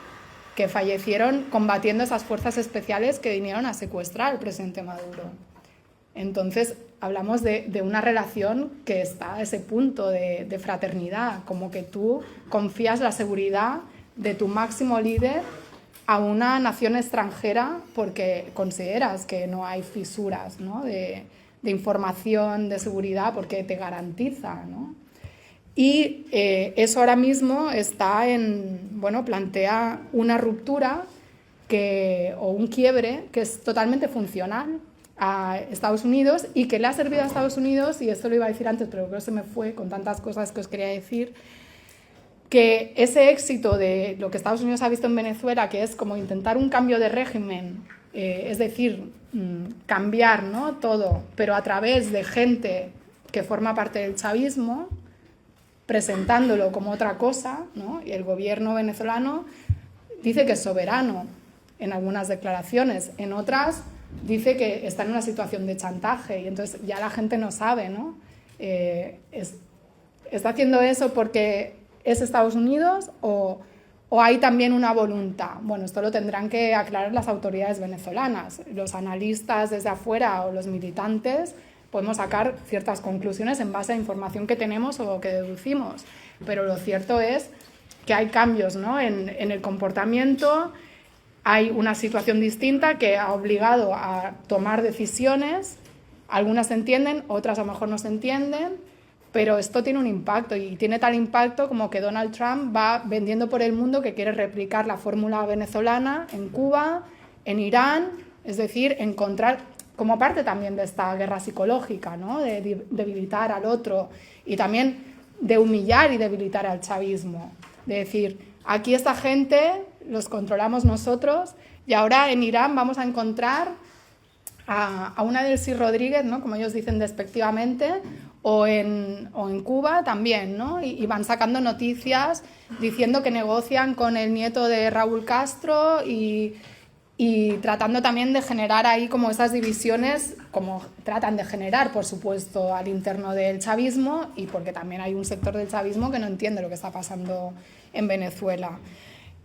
Que fallecieron combatiendo esas fuerzas especiales que vinieron a secuestrar al presidente Maduro. Entonces, hablamos de una relación que está a ese punto de fraternidad, como que tú confías la seguridad de tu máximo líder a una nación extranjera porque consideras que no hay fisuras, ¿no? de información, de seguridad, porque te garantiza, ¿no? Y eso ahora mismo está plantea una ruptura o un quiebre que es totalmente funcional a Estados Unidos y que le ha servido a Estados Unidos, y esto lo iba a decir antes, pero creo que se me fue con tantas cosas que os quería decir, que ese éxito de lo que Estados Unidos ha visto en Venezuela, que es como intentar un cambio de régimen, es decir, cambiar, ¿no? Todo, pero a través de gente que forma parte del chavismo, presentándolo como otra cosa, ¿no? Y el gobierno venezolano dice que es soberano en algunas declaraciones, en otras dice que está en una situación de chantaje, y entonces ya la gente no sabe, ¿no? ¿Está haciendo eso porque es Estados Unidos o hay también una voluntad? Bueno, esto lo tendrán que aclarar las autoridades venezolanas. Los analistas desde afuera o los militantes podemos sacar ciertas conclusiones en base a información que tenemos o que deducimos, pero lo cierto es que hay cambios, ¿no? en el comportamiento. Hay una situación distinta que ha obligado a tomar decisiones, algunas se entienden, otras a lo mejor no se entienden, pero esto tiene un impacto y tiene tal impacto como que Donald Trump va vendiendo por el mundo que quiere replicar la fórmula venezolana en Cuba, en Irán, es decir, encontrar como parte también de esta guerra psicológica, ¿no? De debilitar al otro y también de humillar y debilitar al chavismo, de decir, aquí esta gente los controlamos nosotros y ahora en Irán vamos a encontrar a una Delcy Rodríguez, ¿no? Como ellos dicen despectivamente, o en Cuba también, ¿no? Y van sacando noticias diciendo que negocian con el nieto de Raúl Castro y tratando también de generar ahí como esas divisiones, como tratan de generar, por supuesto, al interno del chavismo y porque también hay un sector del chavismo que no entiende lo que está pasando en Venezuela.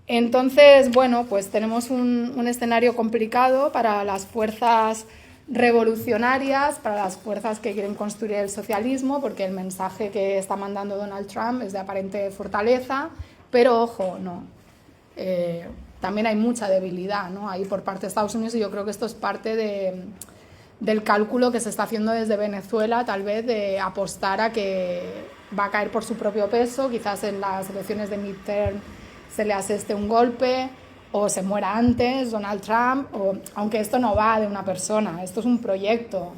Entonces, bueno, pues tenemos un escenario complicado para las fuerzas revolucionarias, para las fuerzas que quieren construir el socialismo, porque el mensaje que está mandando Donald Trump es de aparente fortaleza, pero ojo, no. También hay mucha debilidad, ¿no? Ahí por parte de Estados Unidos y yo creo que esto es parte del cálculo que se está haciendo desde Venezuela, tal vez de apostar a que va a caer por su propio peso, quizás en las elecciones de midterm se le aseste un golpe o se muera antes Donald Trump, aunque esto no va de una persona, esto es un proyecto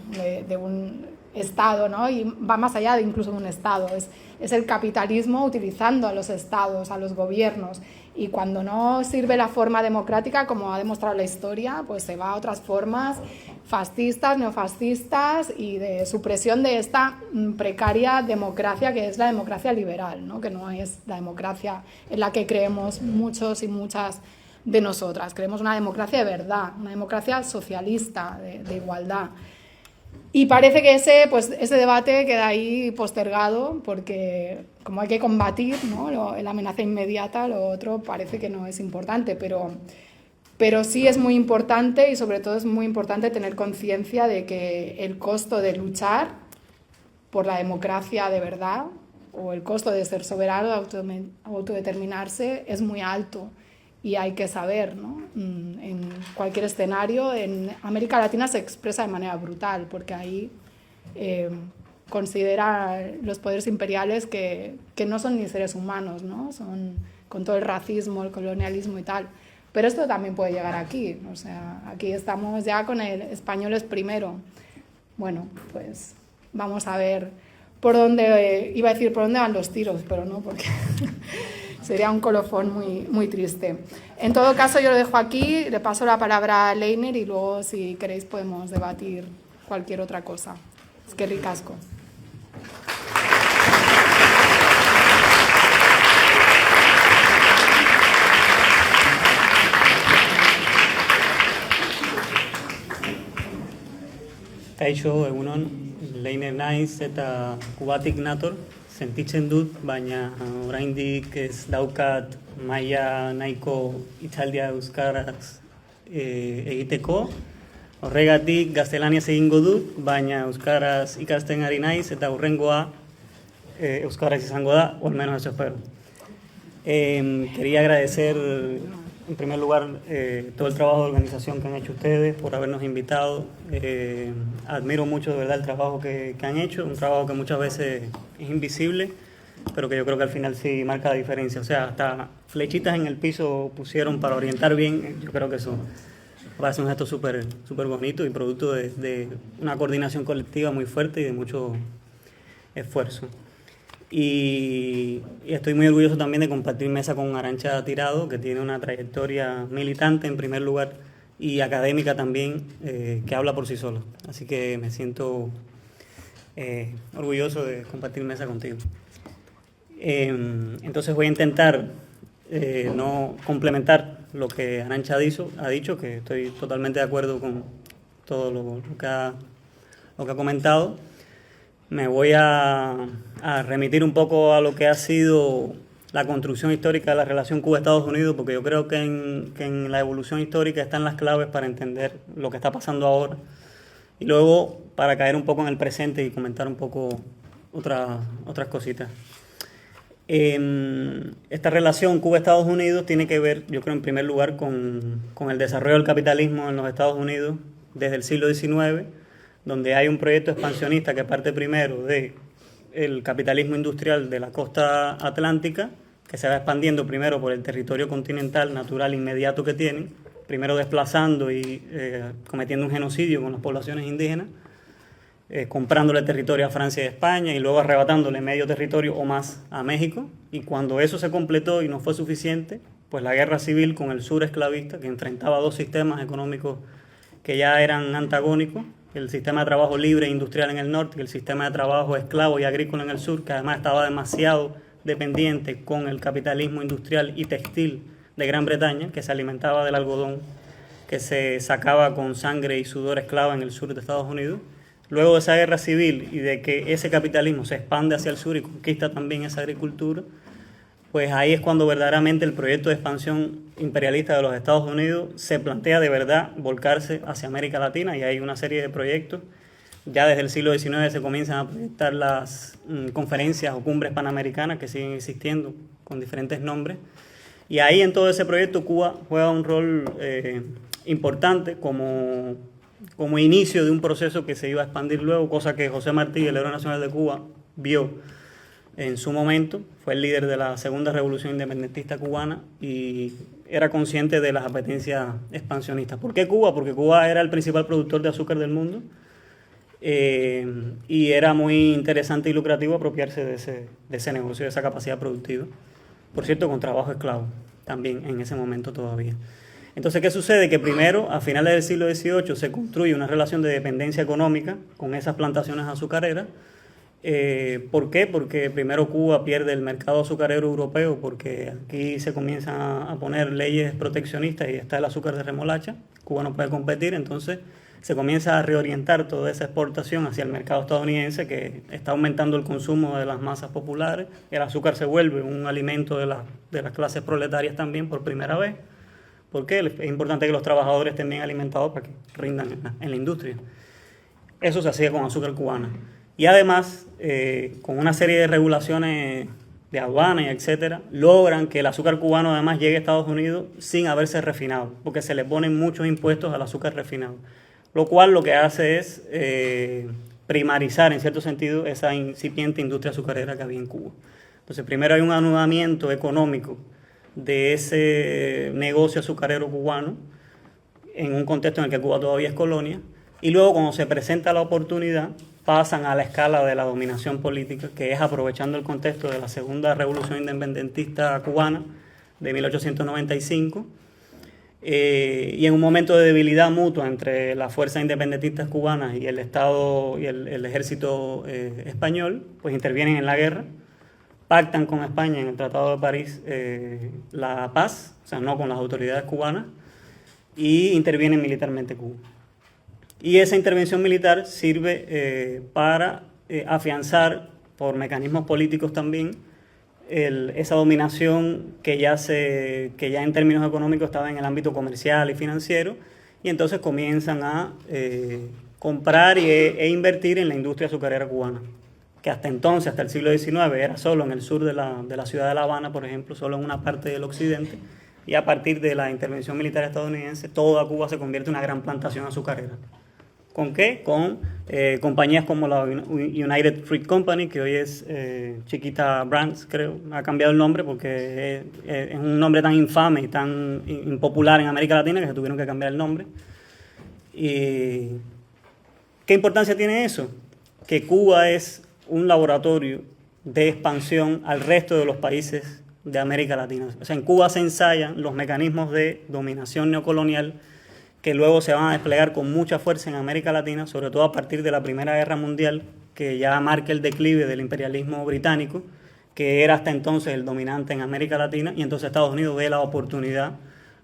de un Estado, ¿no? Y va más allá de incluso de un Estado, es el capitalismo utilizando a los Estados, a los gobiernos, y cuando no sirve la forma democrática, como ha demostrado la historia, pues se va a otras formas fascistas, neofascistas y de supresión de esta precaria democracia que es la democracia liberal, ¿no? Que no es la democracia en la que creemos muchos y muchas de nosotras. Creemos una democracia de verdad, una democracia socialista, de igualdad. Y parece que ese debate queda ahí postergado porque como hay que combatir, ¿no? La amenaza inmediata, lo otro parece que no es importante, pero sí es muy importante y sobre todo es muy importante tener conciencia de que el costo de luchar por la democracia de verdad o el costo de ser soberano, de autodeterminarse, es muy alto. Y hay que saber, ¿no? En cualquier escenario, en América Latina se expresa de manera brutal, porque ahí considera los poderes imperiales que no son ni seres humanos, ¿no? Son con todo el racismo, el colonialismo y tal. Pero esto también puede llegar aquí, o sea, aquí estamos ya con el español es primero. Bueno, pues vamos a ver por dónde, iba a decir por dónde van los tiros, pero no, porque sería un colofón muy, muy triste. En todo caso, yo lo dejo aquí, le paso la palabra a Leiner y luego, si queréis, podemos debatir cualquier otra cosa. Es que ricasco. Kaixo, egunon, Leiner naiz eta kubatik nator, sentitzen dut, baina oraindik ez daukat maila nahiko hitzaldia euskaraz egiteko. Horregatik gaztelaniaz egingo dut, baina euskaraz ikasten ari naiz eta hurrengoa euskaraz izango da, o al menos eso espero. Quería agradecer en primer lugar todo el trabajo de organización que han hecho ustedes por habernos invitado. Admiro mucho de verdad el trabajo que han hecho, un trabajo que muchas veces es invisible, pero que yo creo que al final sí marca la diferencia. O sea, hasta flechitas en el piso pusieron para orientar bien. Yo creo que eso va a ser un gesto súper bonito y producto de una coordinación colectiva muy fuerte y de mucho esfuerzo. Y estoy muy orgulloso también de compartir mesa con Arantxa Tirado, que tiene una trayectoria militante en primer lugar y académica también, que habla por sí solo. Así que me siento orgulloso de compartir mesa contigo. Entonces voy a intentar no complementar lo que Arantxa ha dicho, que estoy totalmente de acuerdo con todo lo que ha comentado. Me voy a remitir un poco a lo que ha sido la construcción histórica de la relación Cuba-Estados Unidos, porque yo creo que en la evolución histórica están las claves para entender lo que está pasando ahora. Y luego, para caer un poco en el presente y comentar un poco otras cositas. Esta relación Cuba-Estados Unidos tiene que ver, yo creo, en primer lugar con el desarrollo del capitalismo en los Estados Unidos desde el siglo XIX, donde hay un proyecto expansionista que parte primero de el capitalismo industrial de la costa atlántica, que se va expandiendo primero por el territorio continental natural inmediato que tienen, primero desplazando y cometiendo un genocidio con las poblaciones indígenas, comprándole territorio a Francia y España y luego arrebatándole medio territorio o más a México. Y cuando eso se completó y no fue suficiente, pues la guerra civil con el sur esclavista, que enfrentaba dos sistemas económicos que ya eran antagónicos, el sistema de trabajo libre e industrial en el norte y el sistema de trabajo esclavo y agrícola en el sur, que además estaba demasiado dependiente con el capitalismo industrial y textil de Gran Bretaña, que se alimentaba del algodón que se sacaba con sangre y sudor esclava en el sur de Estados Unidos. Luego de esa guerra civil y de que ese capitalismo se expande hacia el sur y conquista también esa agricultura, pues ahí es cuando verdaderamente el proyecto de expansión imperialista de los Estados Unidos se plantea de verdad volcarse hacia América Latina, y hay una serie de proyectos. Ya desde el siglo XIX se comienzan a proyectar las conferencias o cumbres panamericanas que siguen existiendo con diferentes nombres. Y ahí en todo ese proyecto Cuba juega un rol importante como inicio de un proceso que se iba a expandir luego, cosa que José Martí, el héroe nacional de Cuba, vio en su momento. Fue el líder de la segunda revolución independentista cubana y era consciente de las apetencias expansionistas. ¿Por qué Cuba? Porque Cuba era el principal productor de azúcar del mundo y era muy interesante y lucrativo apropiarse de ese negocio, de esa capacidad productiva. Por cierto, con trabajo esclavo también en ese momento todavía. Entonces, ¿qué sucede? Que primero, a finales del siglo XVIII, se construye una relación de dependencia económica con esas plantaciones azucareras. ¿Por qué? Porque primero Cuba pierde el mercado azucarero europeo, porque aquí se comienzan a poner leyes proteccionistas y está el azúcar de remolacha. Cuba no puede competir, entonces se comienza a reorientar toda esa exportación hacia el mercado estadounidense, que está aumentando el consumo de las masas populares. El azúcar se vuelve un alimento de las clases proletarias también por primera vez. ¿Por qué? Es importante que los trabajadores estén bien alimentados para que rindan en la industria. Eso se hacía con azúcar cubana. Y además, con una serie de regulaciones de aduana y etcétera, logran que el azúcar cubano además llegue a Estados Unidos sin haberse refinado, porque se le ponen muchos impuestos al azúcar refinado. Lo cual lo que hace es primarizar, en cierto sentido, esa incipiente industria azucarera que había en Cuba. Entonces, primero hay un anudamiento económico de ese negocio azucarero cubano en un contexto en el que Cuba todavía es colonia, y luego cuando se presenta la oportunidad pasan a la escala de la dominación política, que es aprovechando el contexto de la segunda revolución independentista cubana de 1895, y en un momento de debilidad mutua entre las fuerzas independentistas cubanas y el Estado y el ejército español, pues intervienen en la guerra, pactan con España en el Tratado de París la paz, o sea, no con las autoridades cubanas, y intervienen militarmente Cuba. Y esa intervención militar sirve para afianzar, por mecanismos políticos también, esa dominación que ya en términos económicos estaba en el ámbito comercial y financiero, y entonces comienzan a comprar e invertir en la industria azucarera cubana, que hasta entonces, hasta el siglo XIX, era solo en el sur de la ciudad de La Habana, por ejemplo, solo en una parte del occidente, y a partir de la intervención militar estadounidense, toda Cuba se convierte en una gran plantación azucarera. ¿Con qué? Con compañías como la United Fruit Company, que hoy es Chiquita Brands, creo. Ha cambiado el nombre porque es un nombre tan infame y tan impopular en América Latina que se tuvieron que cambiar el nombre. ¿Y qué importancia tiene eso? Que Cuba es un laboratorio de expansión al resto de los países de América Latina. O sea, en Cuba se ensayan los mecanismos de dominación neocolonial que luego se van a desplegar con mucha fuerza en América Latina, sobre todo a partir de la Primera Guerra Mundial, que ya marca el declive del imperialismo británico, que era hasta entonces el dominante en América Latina, y entonces Estados Unidos ve la oportunidad,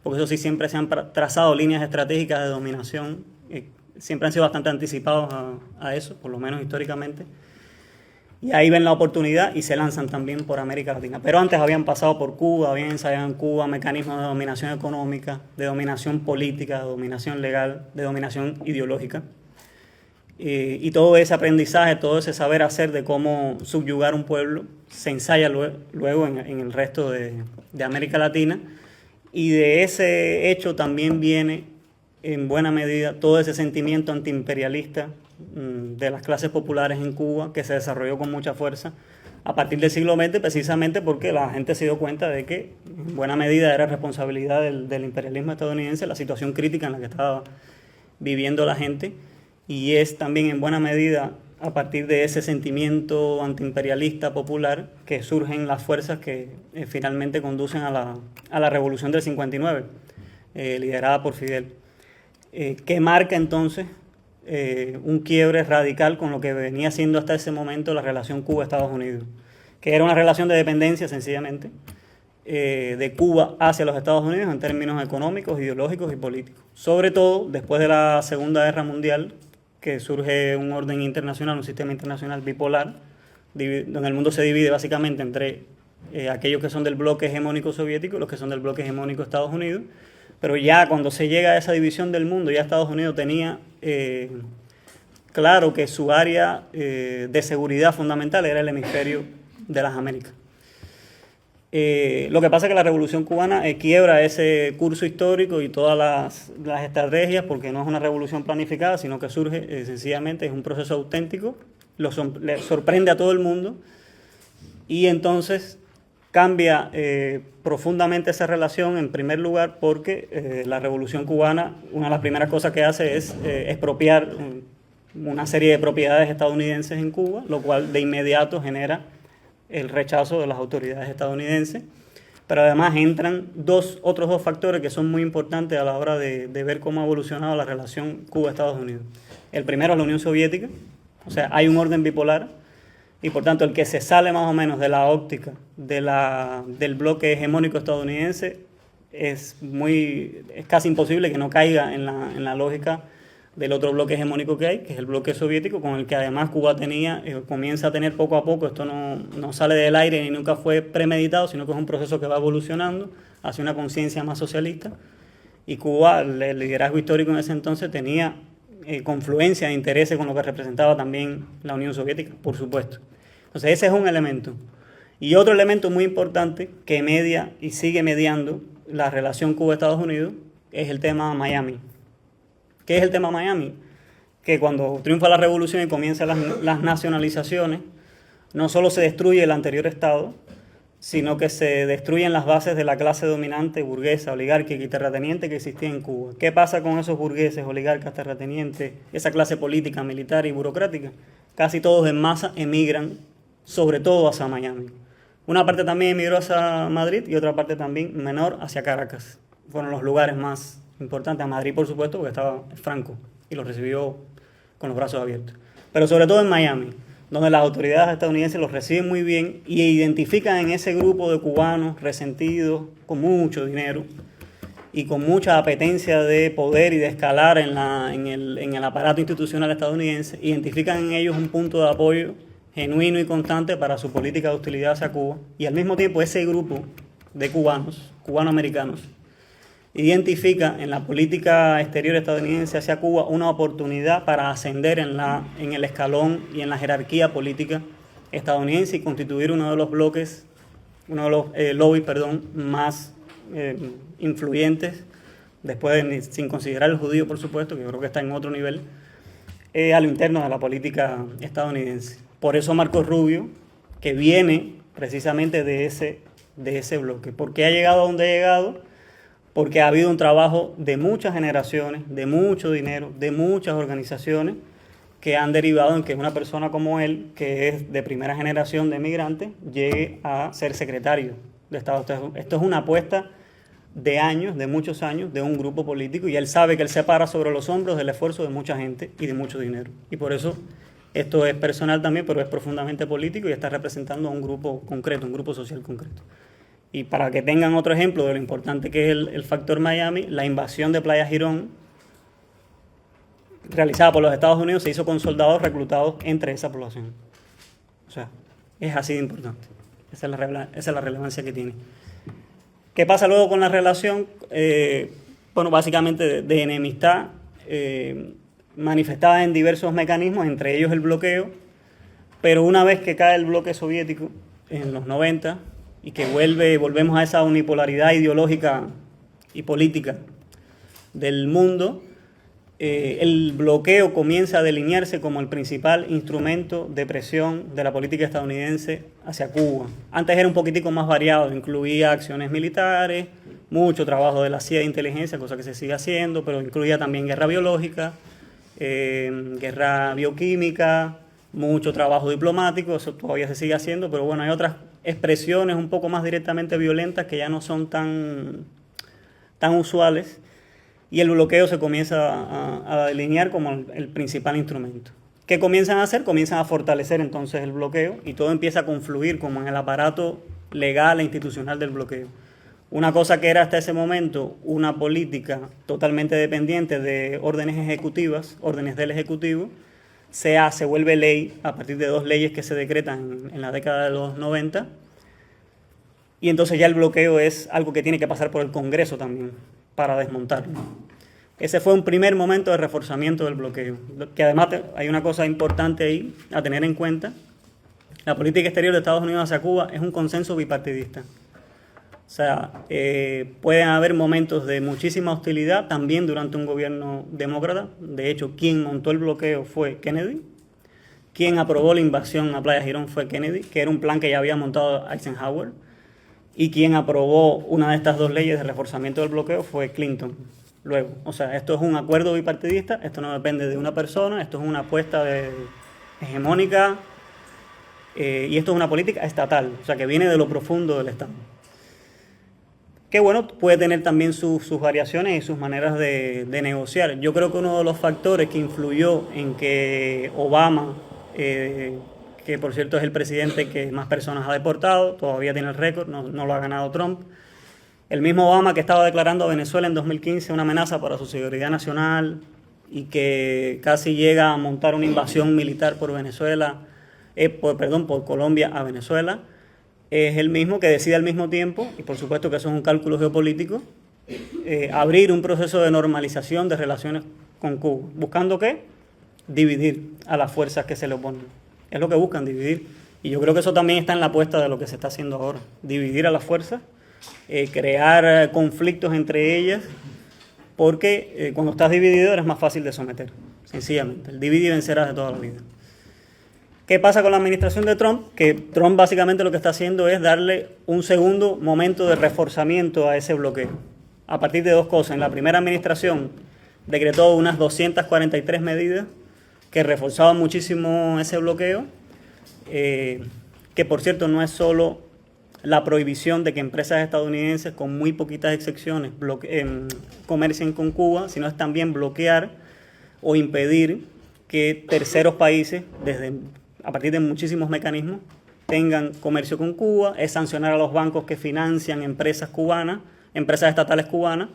porque eso sí, siempre se han trazado líneas estratégicas de dominación, siempre han sido bastante anticipados a eso, por lo menos históricamente, y ahí ven la oportunidad y se lanzan también por América Latina. Pero antes habían pasado por Cuba, habían ensayado en Cuba mecanismos de dominación económica, de dominación política, de dominación legal, de dominación ideológica. Y todo ese aprendizaje, todo ese saber hacer de cómo subyugar un pueblo se ensaya luego en el resto de América Latina. Y de ese hecho también viene en buena medida todo ese sentimiento antiimperialista de las clases populares en Cuba, que se desarrolló con mucha fuerza a partir del siglo XX, precisamente porque la gente se dio cuenta de que en buena medida era responsabilidad del imperialismo estadounidense la situación crítica en la que estaba viviendo la gente, y es también en buena medida a partir de ese sentimiento antiimperialista popular que surgen las fuerzas que finalmente conducen a la revolución del 59, liderada por Fidel, que marca entonces un quiebre radical con lo que venía siendo hasta ese momento la relación Cuba-Estados Unidos, que era una relación de dependencia sencillamente de Cuba hacia los Estados Unidos en términos económicos, ideológicos y políticos. Sobre todo después de la Segunda Guerra Mundial, que surge un orden internacional, un sistema internacional bipolar, donde el mundo se divide básicamente entre aquellos que son del bloque hegemónico soviético y los que son del bloque hegemónico Estados Unidos. Pero ya cuando se llega a esa división del mundo, ya Estados Unidos tenía claro que su área de seguridad fundamental era el hemisferio de las Américas. Lo que pasa es que la Revolución Cubana quiebra ese curso histórico y todas las estrategias, porque no es una revolución planificada, sino que surge sencillamente, es un proceso auténtico, le sorprende a todo el mundo, y entonces cambia profundamente esa relación, en primer lugar porque la Revolución Cubana, una de las primeras cosas que hace es expropiar una serie de propiedades estadounidenses en Cuba, lo cual de inmediato genera el rechazo de las autoridades estadounidenses, pero además entran otros dos factores que son muy importantes a la hora de ver cómo ha evolucionado la relación Cuba-Estados Unidos. El primero es la Unión Soviética, o sea, hay un orden bipolar, y por tanto el que se sale más o menos de la óptica del bloque hegemónico estadounidense es casi imposible que no caiga en la lógica del otro bloque hegemónico que hay, que es el bloque soviético, con el que además Cuba comienza a tener poco a poco, esto no sale del aire ni nunca fue premeditado, sino que es un proceso que va evolucionando hacia una conciencia más socialista, y Cuba, el liderazgo histórico en ese entonces, tenía confluencia de intereses con lo que representaba también la Unión Soviética, por supuesto. Entonces ese es un elemento. Y otro elemento muy importante que media y sigue mediando la relación Cuba-Estados Unidos es el tema Miami. ¿Qué es el tema Miami? Que cuando triunfa la revolución y comienzan las nacionalizaciones, no solo se destruye el anterior Estado, sino que se destruyen las bases de la clase dominante burguesa, oligárquica y terrateniente que existía en Cuba. ¿Qué pasa con esos burgueses, oligarcas, terratenientes, esa clase política, militar y burocrática? Casi todos en masa emigran, sobre todo hacia Miami. Una parte también emigró hacia Madrid y otra parte también menor hacia Caracas. Fueron los lugares más importante, a Madrid por supuesto, porque estaba Franco y lo recibió con los brazos abiertos, pero sobre todo en Miami, donde las autoridades estadounidenses los reciben muy bien y identifican en ese grupo de cubanos resentidos, con mucho dinero y con mucha apetencia de poder y de escalar en el aparato institucional estadounidense, identifican en ellos un punto de apoyo genuino y constante para su política de hostilidad hacia Cuba, y al mismo tiempo ese grupo de cubanoamericanos, identifica en la política exterior estadounidense hacia Cuba una oportunidad para ascender en el escalón y en la jerarquía política estadounidense y constituir uno de los bloques, uno de los lobbies, más influyentes, sin considerar el judío, por supuesto, que yo creo que está en otro nivel, a lo interno de la política estadounidense. Por eso Marcos Rubio, que viene precisamente de ese bloque. ¿Por qué ha llegado a donde ha llegado? Porque ha habido un trabajo de muchas generaciones, de mucho dinero, de muchas organizaciones que han derivado en que una persona como él, que es de primera generación de emigrantes, llegue a ser secretario de Estado. Esto es una apuesta de años, de muchos años, de un grupo político, y él sabe que él se para sobre los hombros del esfuerzo de mucha gente y de mucho dinero. Y por eso esto es personal también, pero es profundamente político y está representando a un grupo concreto, un grupo social concreto. Y para que tengan otro ejemplo de lo importante que es el factor Miami, la invasión de Playa Girón, realizada por los Estados Unidos, se hizo con soldados reclutados entre esa población. O sea, es así de importante. Esa es la relevancia que tiene. ¿Qué pasa luego con la relación? Bueno, básicamente de enemistad, manifestada en diversos mecanismos, entre ellos el bloqueo, pero una vez que cae el bloque soviético en los 90, y que volvemos a esa unipolaridad ideológica y política del mundo, el bloqueo comienza a delinearse como el principal instrumento de presión de la política estadounidense hacia Cuba. Antes era un poquitico más variado, incluía acciones militares, mucho trabajo de la CIA de inteligencia, cosa que se sigue haciendo, pero incluía también guerra biológica, guerra bioquímica, mucho trabajo diplomático, eso todavía se sigue haciendo, pero bueno, hay otras expresiones un poco más directamente violentas que ya no son tan usuales, y el bloqueo se comienza a delinear como el principal instrumento. ¿Qué comienzan a hacer? Comienzan a fortalecer entonces el bloqueo y todo empieza a confluir como en el aparato legal e institucional del bloqueo. Una cosa que era hasta ese momento una política totalmente dependiente de órdenes ejecutivas, órdenes del Ejecutivo, se vuelve ley a partir de 2 leyes que se decretan en la década de los 90, y entonces ya el bloqueo es algo que tiene que pasar por el Congreso también para desmontarlo. Ese fue un primer momento de reforzamiento del bloqueo, que además hay una cosa importante ahí a tener en cuenta: la política exterior de Estados Unidos hacia Cuba es un consenso bipartidista. O sea, pueden haber momentos de muchísima hostilidad también durante un gobierno demócrata. De hecho, quien montó el bloqueo fue Kennedy. Quien aprobó la invasión a Playa Girón fue Kennedy, que era un plan que ya había montado Eisenhower. Y quien aprobó una de estas 2 leyes de reforzamiento del bloqueo fue Clinton. Luego, o sea, esto es un acuerdo bipartidista, esto no depende de una persona, esto es una apuesta hegemónica, y esto es una política estatal, o sea, que viene de lo profundo del Estado. Que bueno, puede tener también sus variaciones y sus maneras de negociar. Yo creo que uno de los factores que influyó en que Obama, que por cierto es el presidente que más personas ha deportado, todavía tiene el récord, no lo ha ganado Trump, el mismo Obama que estaba declarando a Venezuela en 2015 una amenaza para su seguridad nacional y que casi llega a montar una invasión militar por Colombia a Venezuela, es el mismo que decide al mismo tiempo, y por supuesto que eso es un cálculo geopolítico, abrir un proceso de normalización de relaciones con Cuba. ¿Buscando qué? Dividir a las fuerzas que se le oponen. Es lo que buscan, dividir. Y yo creo que eso también está en la apuesta de lo que se está haciendo ahora. Dividir a las fuerzas, crear conflictos entre ellas, porque cuando estás dividido eres más fácil de someter, sencillamente. El divide y vencerás de toda la vida. ¿Qué pasa con la administración de Trump? Que Trump básicamente lo que está haciendo es darle un segundo momento de reforzamiento a ese bloqueo. A partir de 2 cosas. En la primera administración decretó unas 243 medidas que reforzaban muchísimo ese bloqueo, que por cierto no es solo la prohibición de que empresas estadounidenses con muy poquitas excepciones comercien con Cuba, sino es también bloquear o impedir que terceros países, a partir de muchísimos mecanismos, tengan comercio con Cuba, es sancionar a los bancos que financian empresas cubanas, empresas estatales cubanas,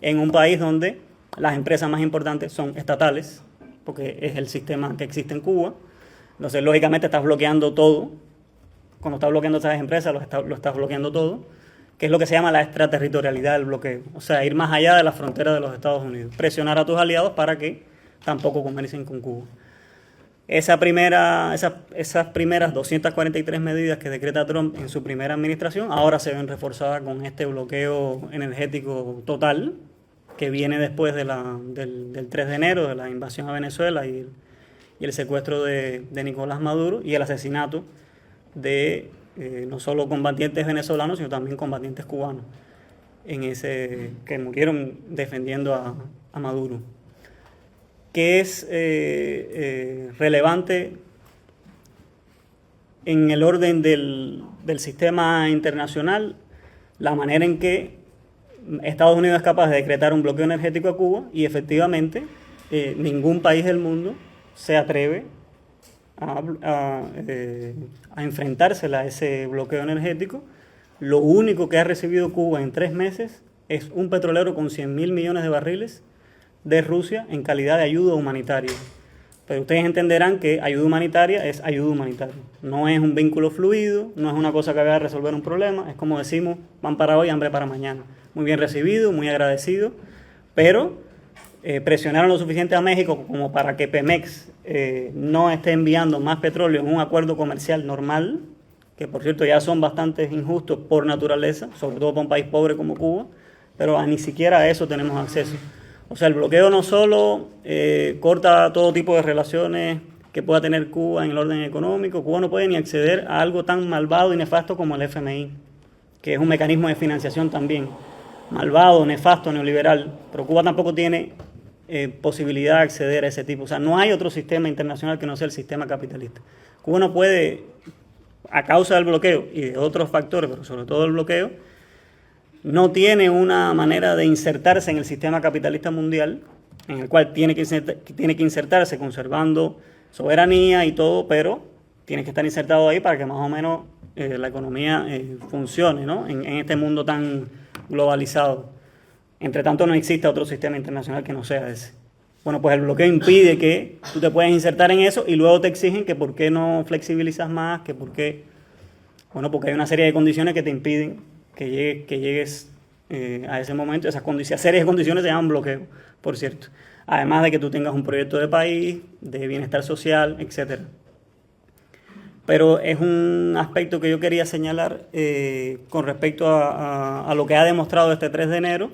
en un país donde las empresas más importantes son estatales, porque es el sistema que existe en Cuba. Entonces, lógicamente, estás bloqueando todo. Cuando estás bloqueando esas empresas, lo estás bloqueando todo, que es lo que se llama la extraterritorialidad del bloqueo. O sea, ir más allá de las fronteras de los Estados Unidos. Presionar a tus aliados para que tampoco comercien con Cuba. Esas primeras 243 medidas que decreta Trump en su primera administración ahora se ven reforzadas con este bloqueo energético total que viene después del 3 de enero, de la invasión a Venezuela y el secuestro de Nicolás Maduro y el asesinato de no solo combatientes venezolanos, sino también combatientes cubanos que murieron defendiendo a Maduro. Que es relevante en el orden del sistema internacional, la manera en que Estados Unidos es capaz de decretar un bloqueo energético a Cuba y efectivamente ningún país del mundo se atreve a enfrentársela a ese bloqueo energético. Lo único que ha recibido Cuba en 3 meses es un petrolero con 100.000 millones de barriles de Rusia en calidad de ayuda humanitaria. Pero ustedes entenderán que ayuda humanitaria es ayuda humanitaria. No es un vínculo fluido, no es una cosa que vaya a resolver un problema, es como decimos, pan para hoy, hambre para mañana. Muy bien recibido, muy agradecido, pero presionaron lo suficiente a México como para que Pemex no esté enviando más petróleo en un acuerdo comercial normal, que por cierto ya son bastante injustos por naturaleza, sobre todo para un país pobre como Cuba, pero ni siquiera a eso tenemos acceso. O sea, el bloqueo no solo corta todo tipo de relaciones que pueda tener Cuba en el orden económico. Cuba no puede ni acceder a algo tan malvado y nefasto como el FMI, que es un mecanismo de financiación también malvado, nefasto, neoliberal, pero Cuba tampoco tiene posibilidad de acceder a ese tipo. O sea, no hay otro sistema internacional que no sea el sistema capitalista. Cuba no puede, a causa del bloqueo y de otros factores, pero sobre todo el bloqueo, no tiene una manera de insertarse en el sistema capitalista mundial, en el cual tiene que insertarse conservando soberanía y todo, pero tiene que estar insertado ahí para que más o menos la economía funcione, ¿no? En este mundo tan globalizado. Entre tanto, no existe otro sistema internacional que no sea ese. Bueno, pues el bloqueo impide que tú te puedas insertar en eso y luego te exigen que por qué no flexibilizas más, que por qué... Bueno, porque hay una serie de condiciones que te impiden que llegues a ese momento. Esas serie de condiciones se llaman bloqueo, por cierto. Además de que tú tengas un proyecto de país, de bienestar social, etc. Pero es un aspecto que yo quería señalar con respecto a lo que ha demostrado este 3 de enero,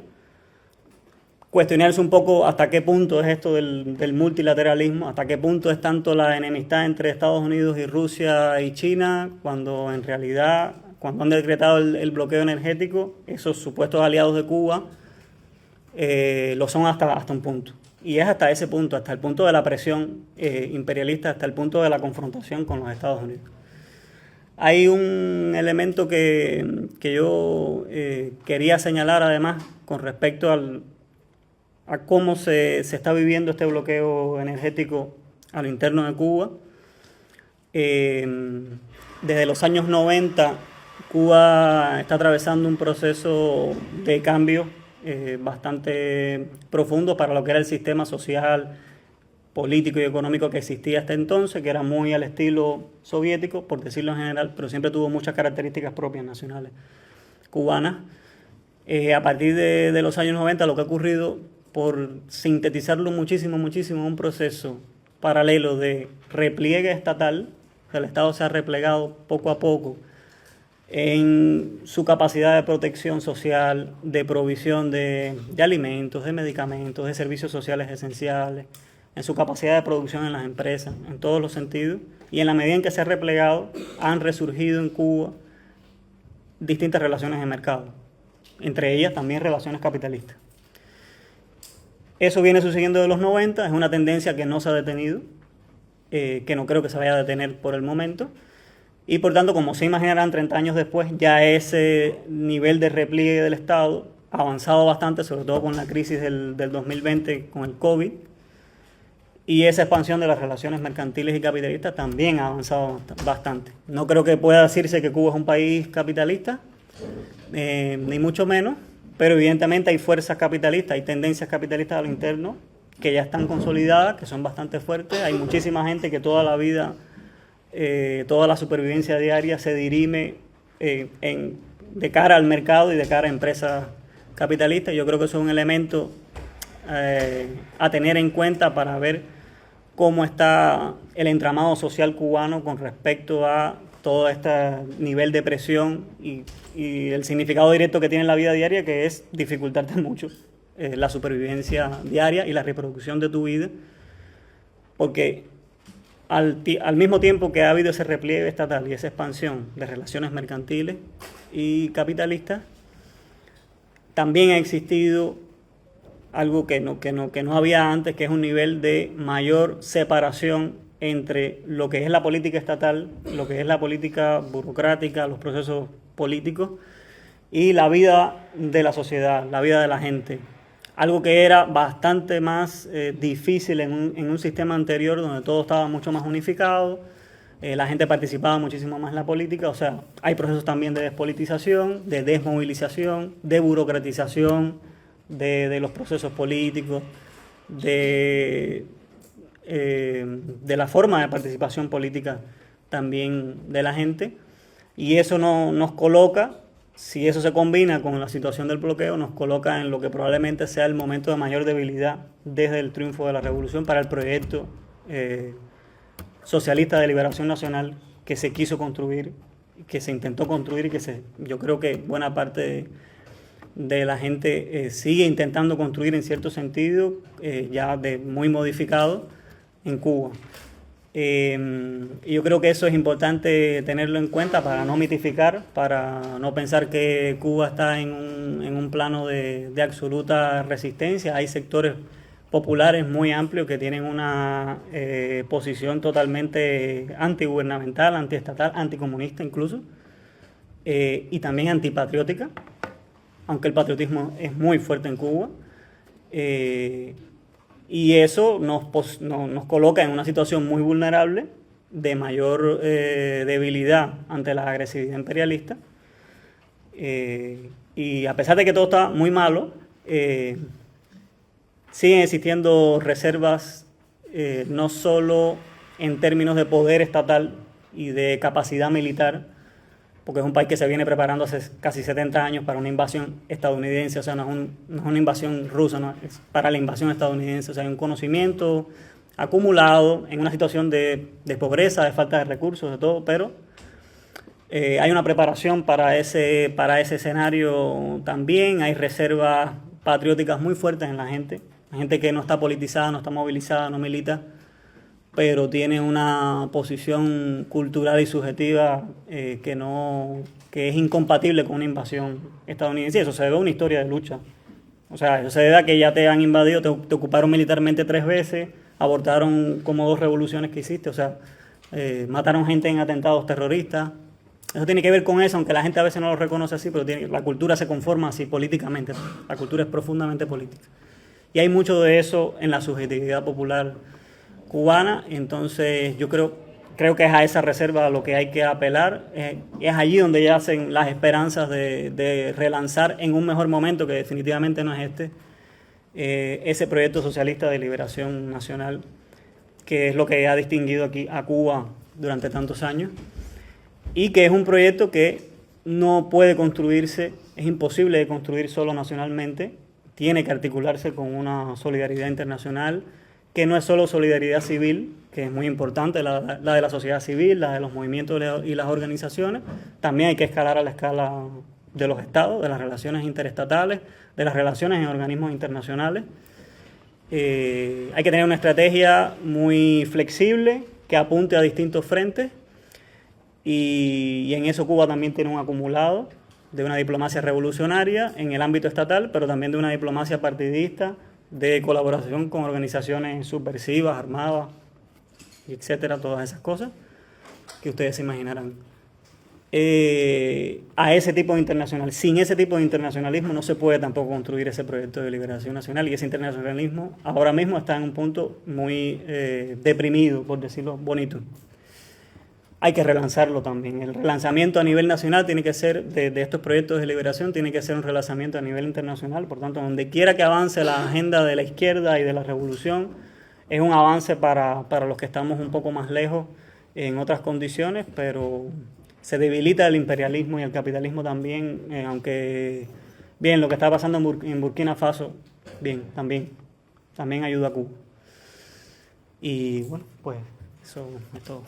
cuestionarse un poco hasta qué punto es esto del multilateralismo, hasta qué punto es tanto la enemistad entre Estados Unidos y Rusia y China, cuando en realidad, cuando han decretado el bloqueo energético, esos supuestos aliados de Cuba lo son hasta un punto. Y es hasta ese punto, hasta el punto de la presión imperialista, hasta el punto de la confrontación con los Estados Unidos. Hay un elemento que yo quería señalar además con respecto a cómo se está viviendo este bloqueo energético a lo interno de Cuba. Desde los años 90, Cuba está atravesando un proceso de cambio bastante profundo para lo que era el sistema social, político y económico que existía hasta entonces, que era muy al estilo soviético, por decirlo en general, pero siempre tuvo muchas características propias nacionales cubanas. A partir de los años 90, lo que ha ocurrido, por sintetizarlo muchísimo, un proceso paralelo de repliegue estatal, el Estado se ha replegado poco a poco en su capacidad de protección social, de provisión de alimentos, de medicamentos, de servicios sociales esenciales, en su capacidad de producción en las empresas, en todos los sentidos, y en la medida en que se ha replegado, han resurgido en Cuba distintas relaciones de mercado, entre ellas también relaciones capitalistas. Eso viene sucediendo de los 90, es una tendencia que no se ha detenido, que no creo que se vaya a detener por el momento, y por tanto, como se imaginarán, 30 años después, ya ese nivel de repliegue del Estado ha avanzado bastante, sobre todo con la crisis del 2020, con el COVID, y esa expansión de las relaciones mercantiles y capitalistas también ha avanzado bastante. No creo que pueda decirse que Cuba es un país capitalista, ni mucho menos, pero evidentemente hay fuerzas capitalistas, hay tendencias capitalistas a lo interno que ya están consolidadas, que son bastante fuertes. Hay muchísima gente que toda la vida, toda la supervivencia diaria se dirime de cara al mercado y de cara a empresas capitalistas. Yo creo que eso es un elemento a tener en cuenta para ver cómo está el entramado social cubano con respecto a todo este nivel de presión y el significado directo que tiene en la vida diaria, que es dificultarte mucho la supervivencia diaria y la reproducción de tu vida, porque al mismo tiempo que ha habido ese repliegue estatal y esa expansión de relaciones mercantiles y capitalistas, también ha existido algo que no había antes, que es un nivel de mayor separación entre lo que es la política estatal, lo que es la política burocrática, los procesos políticos y la vida de la sociedad, la vida de la gente. Algo que era bastante más difícil en un sistema anterior donde todo estaba mucho más unificado, la gente participaba muchísimo más en la política. O sea, hay procesos también de despolitización, de desmovilización, de burocratización de los procesos políticos, de la forma de participación política también de la gente, y eso nos coloca, si eso se combina con la situación del bloqueo, nos coloca en lo que probablemente sea el momento de mayor debilidad desde el triunfo de la revolución para el proyecto socialista de liberación nacional que se quiso construir, que se intentó construir y que yo creo que buena parte de la gente sigue intentando construir en cierto sentido, ya de muy modificado, en Cuba. Y yo creo que eso es importante tenerlo en cuenta para no mitificar, para no pensar que Cuba está en un plano de absoluta resistencia. Hay sectores populares muy amplios que tienen una posición totalmente antigubernamental, antiestatal, anticomunista incluso, y también antipatriótica, aunque el patriotismo es muy fuerte en Cuba. Y eso nos coloca en una situación muy vulnerable, de mayor debilidad ante la agresividad imperialista. Y a pesar de que todo está muy malo, siguen existiendo reservas, no solo en términos de poder estatal y de capacidad militar, porque es un país que se viene preparando hace casi 70 años para una invasión estadounidense, o sea, no es una invasión rusa, no, es para la invasión estadounidense, o sea, hay un conocimiento acumulado en una situación de pobreza, de falta de recursos, de todo, pero hay una preparación para ese escenario también, hay reservas patrióticas muy fuertes en la gente que no está politizada, no está movilizada, no milita, pero tiene una posición cultural y subjetiva que es incompatible con una invasión estadounidense. Y eso se debe a una historia de lucha. O sea, eso se debe a que ya te han invadido, te ocuparon militarmente 3 veces, abortaron como 2 revoluciones que hiciste, o sea, mataron gente en atentados terroristas. Eso tiene que ver con eso, aunque la gente a veces no lo reconoce así, pero la cultura se conforma así políticamente. La cultura es profundamente política. Y hay mucho de eso en la subjetividad popular cubana, entonces yo creo que es a esa reserva a lo que hay que apelar, es allí donde yacen las esperanzas de relanzar en un mejor momento, que definitivamente no es ese proyecto socialista de liberación nacional, que es lo que ha distinguido aquí a Cuba durante tantos años, y que es un proyecto que no puede construirse, es imposible de construir solo nacionalmente, tiene que articularse con una solidaridad internacional, que no es solo solidaridad civil, que es muy importante, la de la sociedad civil, la de los movimientos y las organizaciones, también hay que escalar a la escala de los estados, de las relaciones interestatales, de las relaciones en organismos internacionales. Hay que tener una estrategia muy flexible, que apunte a distintos frentes, y en eso Cuba también tiene un acumulado de una diplomacia revolucionaria en el ámbito estatal, pero también de una diplomacia partidista, de colaboración con organizaciones subversivas, armadas, etcétera, todas esas cosas que ustedes se imaginarán. A ese tipo de internacional. Sin ese tipo de internacionalismo no se puede tampoco construir ese proyecto de liberación nacional, y ese internacionalismo ahora mismo está en un punto muy deprimido, por decirlo bonito. Hay que relanzarlo también. El relanzamiento a nivel nacional tiene que ser, de estos proyectos de liberación, tiene que ser un relanzamiento a nivel internacional. Por tanto, donde quiera que avance la agenda de la izquierda y de la revolución, es un avance para los que estamos un poco más lejos en otras condiciones, pero se debilita el imperialismo y el capitalismo también, aunque, bien, lo que está pasando en Burkina Faso, bien, también ayuda a Cuba. Y bueno, pues eso es todo.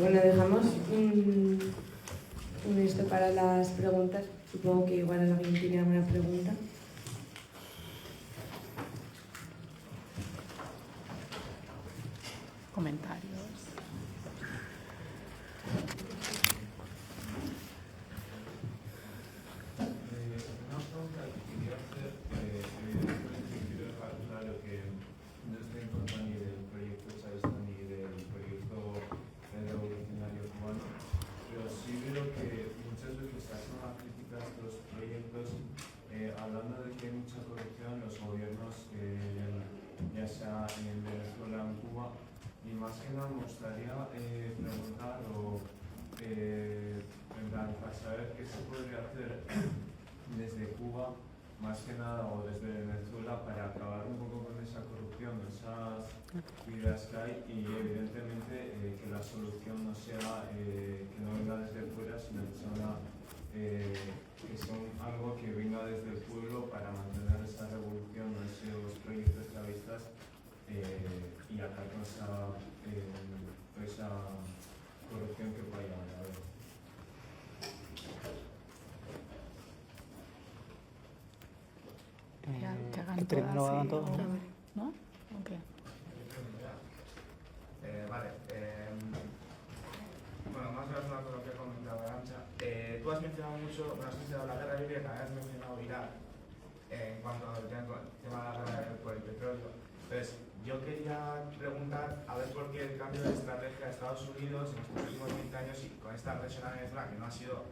Bueno, dejamos un esto para las preguntas. Supongo que igual alguien tiene alguna pregunta. Comentarios. Una pregunta que quería hacer, quiero dejar claro que no estoy en contra ni del proyecto chavista ni del proyecto revolucionario cubano, pero sí veo que muchas veces se hacen una crítica a estos proyectos hablando de que hay mucha corrupción en los gobiernos, ya sea en Venezuela o en Cuba, y más que nada me gustaría preguntar para saber qué se podría hacer desde Cuba más que nada, o desde Venezuela, para acabar un poco con esa corrupción, esas ideas que hay, y evidentemente que la solución no sea que no venga desde fuera, sino que son algo que venga desde el pueblo para mantener esa revolución, esos proyectos esclavistas, y acabar con esa corrupción que puede haber. Que hagan primero todas hagan y- todos, ¿no? Ok. Vale. Bueno, más relacionado con lo que ha comentado Arantxa. Tú has mencionado mucho, has mencionado la guerra híbrida, también has mencionado Irak en cuanto al tema de la guerra por el petróleo. Entonces, yo quería preguntar a ver por qué el cambio de estrategia de Estados Unidos en estos últimos 20 años y con esta agresión a Venezuela, que no ha sido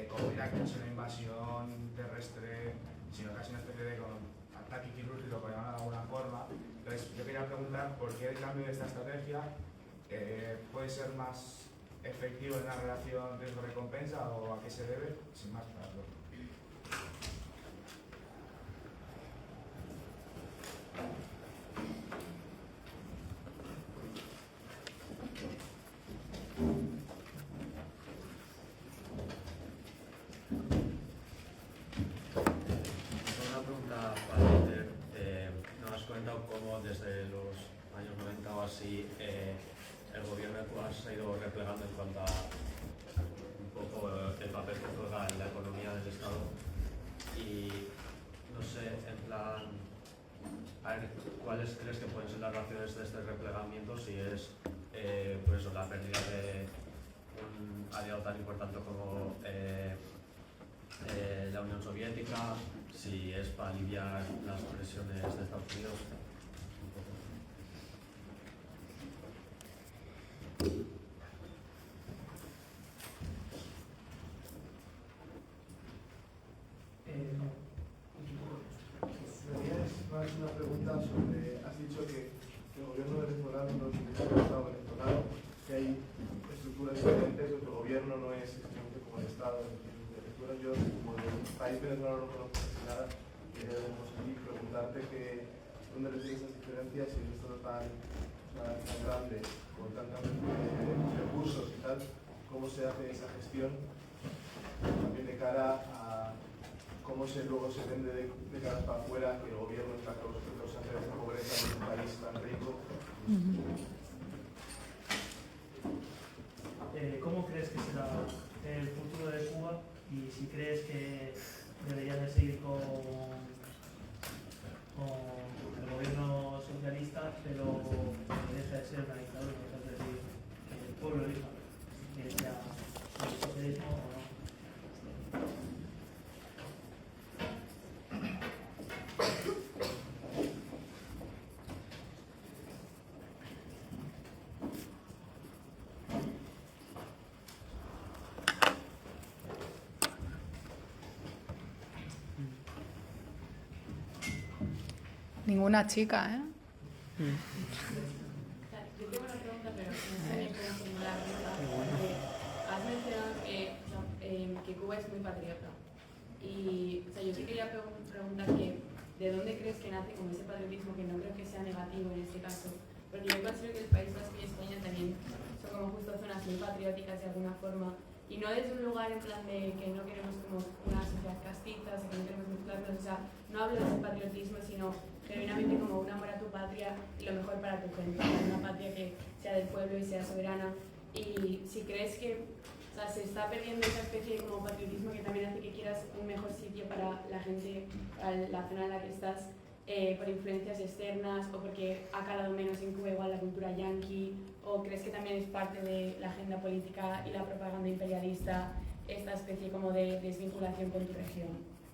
como Irak, que ha sido una invasión terrestre, sino casi una especie de ataque quirúrgico, por llamarlo de alguna forma. Entonces, yo quería preguntar por qué el cambio de esta estrategia puede ser más efectivo en la relación riesgo-recompensa o a qué se debe, sin más claro. Una pregunta para Peter. Nos has comentado cómo desde los años 90 o así el gobierno de Cuba se ha ido replegando en cuanto a un poco el papel que juega en la economía del Estado. Y no sé, en plan, a ver, ¿cuáles crees que pueden ser las razones de este replegamiento? Si es pues eso, la pérdida de un aliado tan importante como la Unión Soviética, si es para aliviar las presiones de Estados Unidos. Es más una pregunta sobre, has dicho que el gobierno venezolano no es el Estado venezolano, que hay estructuras diferentes, que el gobierno no es exactamente como el Estado en Venezuela. Yo, como del país venezolano no conozco casi nada, quería aquí preguntarte dónde residen esas diferencias y en un Estado tan grande, con tantos recursos y tal, cómo se hace esa gestión también de cara a cómo luego se vende de cara para afuera que el gobierno es la causa de esta pobreza en un país tan rico. ¿Cómo crees que será el futuro de Cuba y si crees que debería de seguir con el gobierno socialista, pero deja de ser una dictadura, es decir, que el pueblo elija que sea el socialismo o no? Ninguna chica, ¿eh? Yo tengo una pregunta, pero no sé bien cómo formularla. Has mencionado que Cuba es muy patriota. Y yo sí quería preguntar de dónde crees que nace como ese patriotismo, que no creo que sea negativo en este caso. Porque yo considero que el País Vasco y España también son como justo zonas muy patrióticas de alguna forma. Y no desde un lugar en plan de que no queremos como una sociedad castista, o que no queremos mezclarnos. O sea, no hablo de ese patriotismo, sino genuinamente como un amor a tu patria y lo mejor para tu gente, una patria que sea del pueblo y sea soberana. Y si crees que se está perdiendo esa especie de como patriotismo que también hace que quieras un mejor sitio para la gente, para la zona en la que estás, por influencias externas o porque ha calado menos en Cuba igual la cultura yanqui, o crees que también es parte de la agenda política y la propaganda imperialista esta especie como de desvinculación con tu región,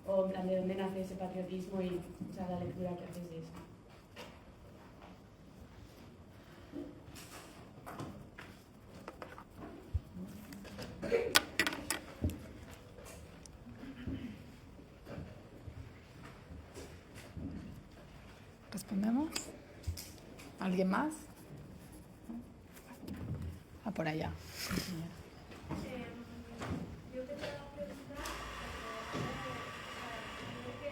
o en plan de dónde nace ese patriotismo y la lectura que haces de eso. ¿Respondemos? ¿Alguien más? Por allá. Yo quería preguntar, creo que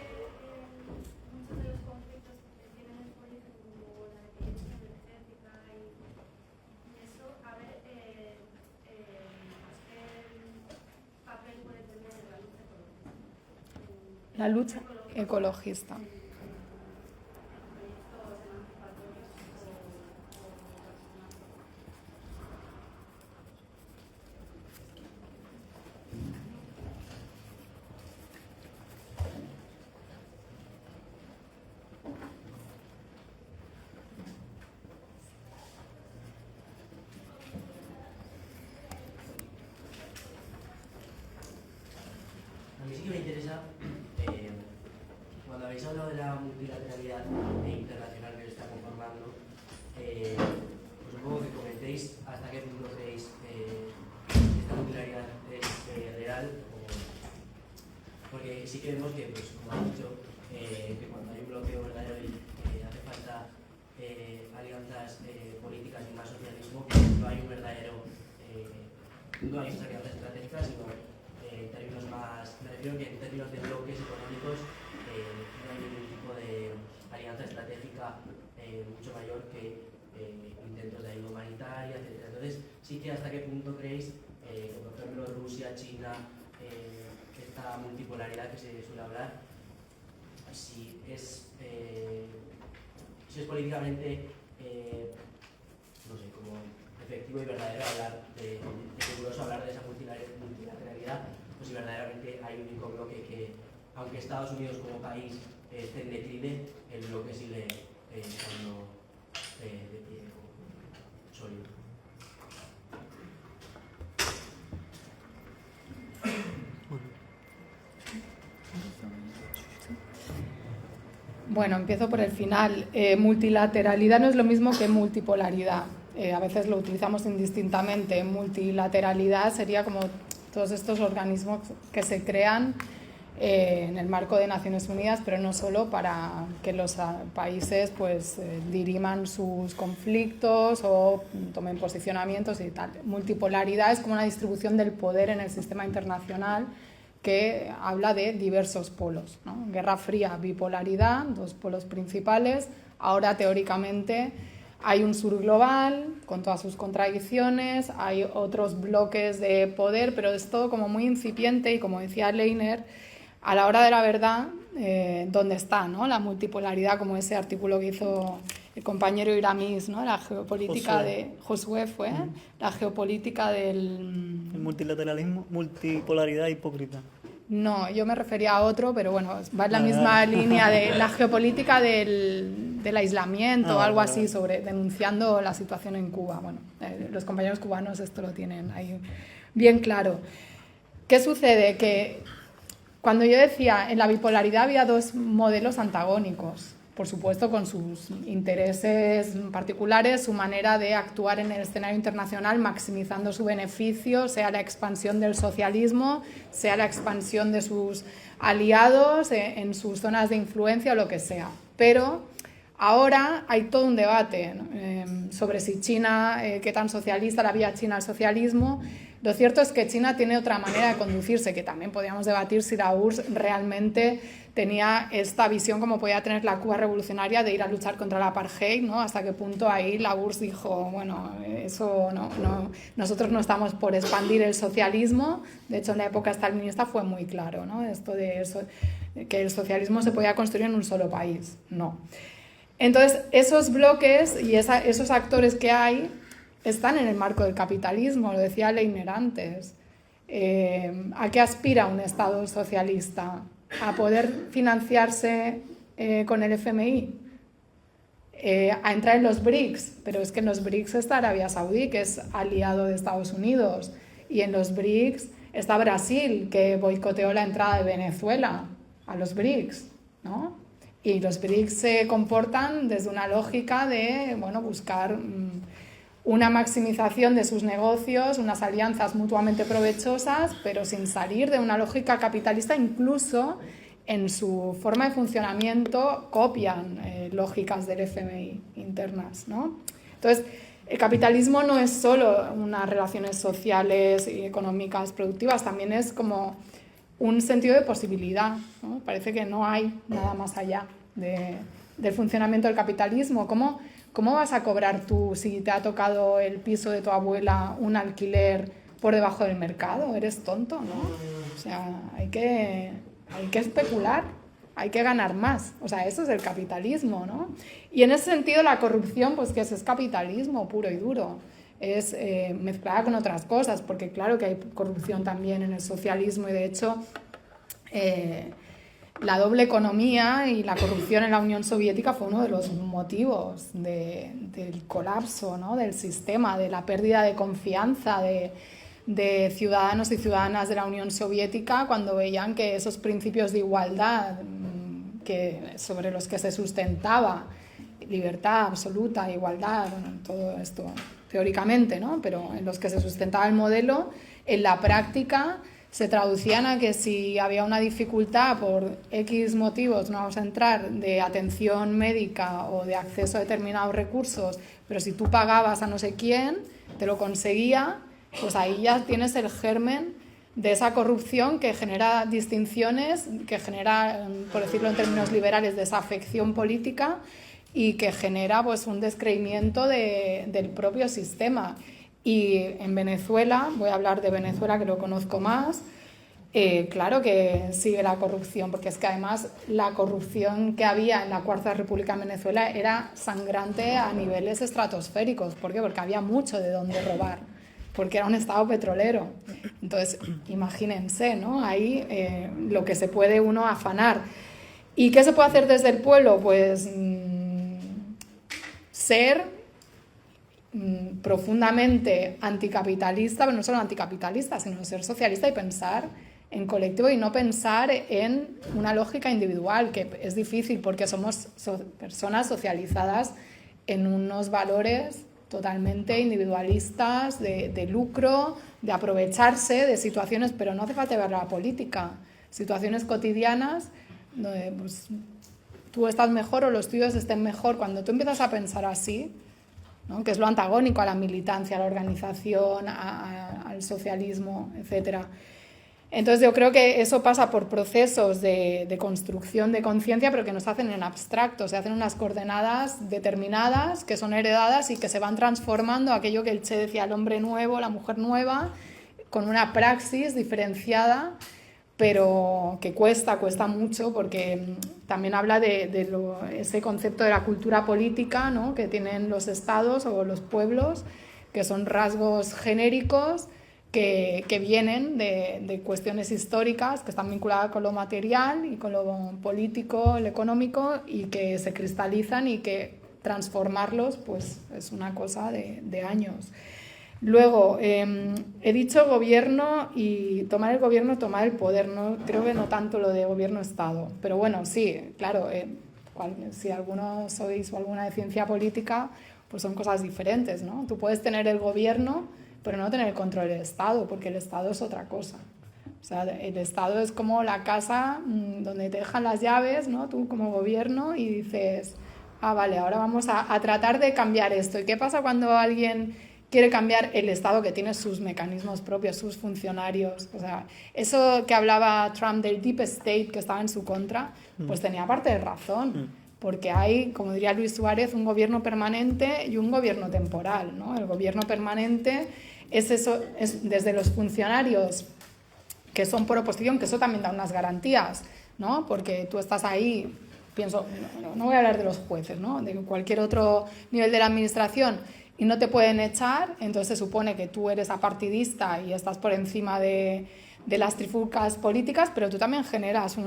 La lucha ecologista. A mí sí que me interesa, cuando habéis hablado de la multilateralidad internacional que se está conformando, pues un poco que comentéis hasta qué punto creéis esta multilateralidad es real, porque sí que vemos que, pues, como ha dicho, que cuando hay un bloqueo verdadero hace falta alianzas políticas y más socialismo, que no hay un verdadero, no hay esas alianzas estratégicas, sino en términos más, me refiero que en términos de bloques económicos no hay ningún tipo de alianza estratégica mucho mayor que intentos de ayuda humanitaria, etc. Entonces, sí que hasta qué punto creéis que, por ejemplo, Rusia, China, esta multipolaridad que se suele hablar, si es políticamente, no sé, como efectivo y verdadero hablar de riguroso hablar de esa multilateralidad, pues si verdaderamente hay un único bloque que, aunque Estados Unidos como país esté en decline, el bloque sigue estando de pie sólido. Bueno, empiezo por el final. Multilateralidad no es lo mismo que multipolaridad. A veces lo utilizamos indistintamente. Multilateralidad sería como todos estos organismos que se crean en el marco de Naciones Unidas, pero no solo para que los países pues diriman sus conflictos o tomen posicionamientos y tal. Multipolaridad es como una distribución del poder en el sistema internacional que habla de diversos polos, ¿no? Guerra Fría, bipolaridad, dos polos principales. Ahora, teóricamente, hay un sur global con todas sus contradicciones, hay otros bloques de poder, pero es todo como muy incipiente y, como decía Leiner, a la hora de la verdad, ¿dónde está, ¿no? La multipolaridad, como ese artículo que hizo el compañero Iramis, ¿no? La geopolítica de Josué fue, la geopolítica del... El multilateralismo, multipolaridad hipócrita. No, yo me refería a otro, pero bueno, va en la misma línea de la geopolítica del aislamiento o algo así, sobre denunciando la situación en Cuba. Bueno, los compañeros cubanos esto lo tienen ahí bien claro. ¿Qué sucede? Que cuando yo decía en la bipolaridad había dos modelos antagónicos, por supuesto con sus intereses particulares, su manera de actuar en el escenario internacional maximizando su beneficio, sea la expansión del socialismo, sea la expansión de sus aliados en sus zonas de influencia o lo que sea. Pero ahora hay todo un debate, ¿no? Sobre si China, qué tan socialista la vía China al socialismo. Lo cierto es que China tiene otra manera de conducirse, que también podríamos debatir si la URSS realmente tenía esta visión como podía tener la Cuba revolucionaria de ir a luchar contra el apartheid, ¿no? Hasta qué punto ahí la URSS dijo, bueno, eso no, nosotros no estamos por expandir el socialismo. De hecho, en la época stalinista fue muy claro, ¿no? Esto de eso, que el socialismo se podía construir en un solo país. No. Entonces, esos bloques y esos actores que hay están en el marco del capitalismo, lo decía Leiner antes. ¿A qué aspira un Estado socialista? ¿A poder financiarse con el FMI? A entrar en los BRICS, pero es que en los BRICS está Arabia Saudí, que es aliado de Estados Unidos, y en los BRICS está Brasil, que boicoteó la entrada de Venezuela a los BRICS, ¿no? Y los BRICS se comportan desde una lógica de, bueno, buscar una maximización de sus negocios, unas alianzas mutuamente provechosas, pero sin salir de una lógica capitalista. Incluso en su forma de funcionamiento copian lógicas del FMI internas, ¿no? Entonces, el capitalismo no es solo unas relaciones sociales y económicas productivas, también es como un sentido de posibilidad, ¿no? Parece que no hay nada más allá del funcionamiento del capitalismo. ¿Cómo vas a cobrar tú si te ha tocado el piso de tu abuela un alquiler por debajo del mercado? Eres tonto, ¿no? O sea, hay que hay que especular, hay que ganar más. O sea, eso es el capitalismo, ¿no? Y en ese sentido la corrupción, pues que es capitalismo puro y duro. Es mezclada con otras cosas, porque claro que hay corrupción también en el socialismo y de hecho la doble economía y la corrupción en la Unión Soviética fue uno de los motivos del colapso, ¿no? Del sistema, de la pérdida de confianza de ciudadanos y ciudadanas de la Unión Soviética cuando veían que esos principios de igualdad sobre los que se sustentaba libertad absoluta, igualdad, bueno, todo esto teóricamente, ¿no? Pero en los que se sustentaba el modelo, en la práctica se traducían a que si había una dificultad por X motivos, no vamos a entrar, de atención médica o de acceso a determinados recursos, pero si tú pagabas a no sé quién, te lo conseguía, pues ahí ya tienes el germen de esa corrupción que genera distinciones, que genera, por decirlo en términos liberales, desafección política y que genera pues un descreimiento del propio sistema. Y en Venezuela, voy a hablar de Venezuela que lo conozco más, claro que sigue la corrupción, porque es que además la corrupción que había en la Cuarta República en Venezuela era sangrante a niveles estratosféricos. ¿Por qué? Porque había mucho de dónde robar, porque era un estado petrolero. Entonces, imagínense, ¿no? Ahí lo que se puede uno afanar. ¿Y qué se puede hacer desde el pueblo? Pues ser profundamente anticapitalista, pero no solo anticapitalista, sino ser socialista y pensar en colectivo y no pensar en una lógica individual, que es difícil porque somos personas socializadas en unos valores totalmente individualistas, de lucro, de aprovecharse de situaciones, pero no hace falta ver la política, situaciones cotidianas donde pues, tú estás mejor o los tuyos estén mejor. Cuando tú empiezas a pensar así, ¿no? Que es lo antagónico a la militancia, a la organización, al socialismo, etc. Entonces yo creo que eso pasa por procesos de construcción de conciencia, pero que no se hacen en abstracto, se hacen unas coordenadas determinadas que son heredadas y que se van transformando aquello que el Che decía, el hombre nuevo, la mujer nueva, con una praxis diferenciada, pero que cuesta mucho porque también habla de ese concepto de la cultura política, ¿no? Que tienen los estados o los pueblos, que son rasgos genéricos que vienen de cuestiones históricas, que están vinculadas con lo material y con lo político, lo económico, y que se cristalizan y que transformarlos pues, es una cosa de años. Luego, he dicho gobierno y tomar el gobierno, tomar el poder. No, creo que no tanto lo de gobierno-estado. Pero bueno, sí, claro, si alguno sois o alguna de ciencia política, pues son cosas diferentes, ¿no? Tú puedes tener el gobierno, pero no tener el control del Estado, porque el Estado es otra cosa. O sea, el Estado es como la casa donde te dejan las llaves, ¿no? Tú como gobierno y dices, vale, ahora vamos a tratar de cambiar esto. ¿Y qué pasa cuando alguien quiere cambiar el Estado, que tiene sus mecanismos propios, sus funcionarios? O sea, eso que hablaba Trump del Deep State, que estaba en su contra, pues tenía parte de razón, porque hay, como diría Luis Suárez, un gobierno permanente y un gobierno temporal, ¿no? El gobierno permanente es eso, es desde los funcionarios que son por oposición, que eso también da unas garantías, ¿no? Porque tú estás ahí, pienso, no voy a hablar de los jueces, ¿no? De cualquier otro nivel de la administración, y no te pueden echar, entonces se supone que tú eres apartidista y estás por encima de las trifulcas políticas, pero tú también generas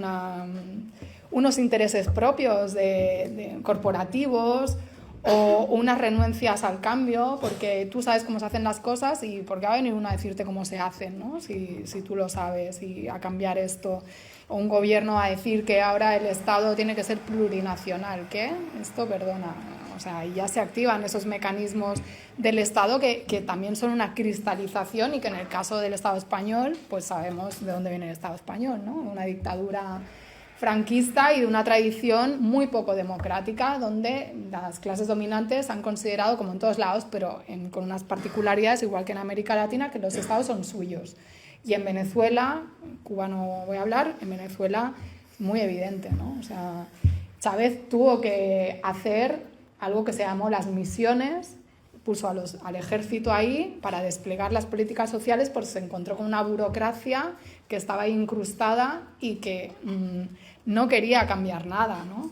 unos intereses propios de corporativos o unas renuncias al cambio, porque tú sabes cómo se hacen las cosas y porque va a venir uno a decirte cómo se hacen, ¿no? Si tú lo sabes, y a cambiar esto. O un gobierno a decir que ahora el Estado tiene que ser plurinacional. ¿Qué? Esto, perdona. O sea, y ya se activan esos mecanismos del Estado que también son una cristalización, y que en el caso del Estado español, pues sabemos de dónde viene el Estado español, ¿no? Una dictadura franquista y de una tradición muy poco democrática, donde las clases dominantes han considerado, como en todos lados, pero con unas particularidades, igual que en América Latina, que los estados son suyos. Y en Venezuela, Cuba no voy a hablar, en Venezuela es muy evidente, ¿no? O sea, Chávez tuvo que hacer algo que se llamó las misiones, puso al ejército ahí para desplegar las políticas sociales, pues se encontró con una burocracia que estaba ahí incrustada y que no quería cambiar nada, ¿no?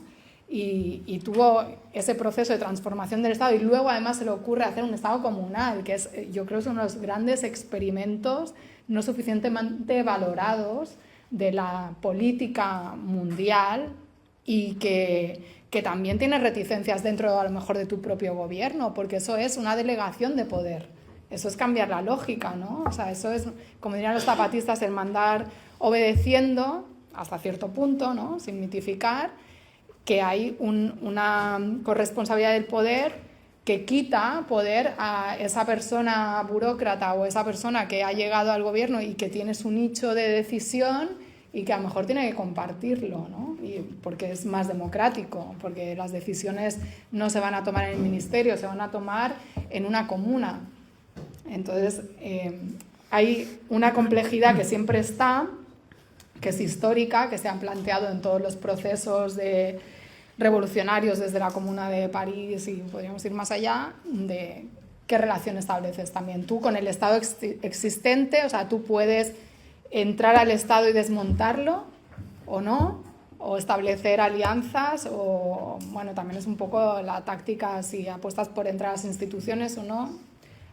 Y tuvo ese proceso de transformación del Estado, y luego además se le ocurre hacer un Estado comunal, que es, yo creo que es uno de los grandes experimentos no suficientemente valorados de la política mundial, y que también tiene reticencias dentro a lo mejor de tu propio gobierno, porque eso es una delegación de poder, eso es cambiar la lógica, ¿no? O sea, eso es, como dirían los zapatistas, el mandar obedeciendo hasta cierto punto, ¿no? Sin mitificar, que hay una corresponsabilidad del poder que quita poder a esa persona burócrata o esa persona que ha llegado al gobierno y que tiene su nicho de decisión y que a lo mejor tiene que compartirlo, ¿no? Y porque es más democrático, porque las decisiones no se van a tomar en el ministerio, se van a tomar en una comuna. Entonces, hay una complejidad que siempre está, que es histórica, que se han planteado en todos los procesos revolucionarios desde la Comuna de París, y podríamos ir más allá, de qué relación estableces también tú con el Estado existente. O sea, tú puedes entrar al Estado y desmontarlo o no, o establecer alianzas, o bueno, también es un poco la táctica si apuestas por entrar a las instituciones o no,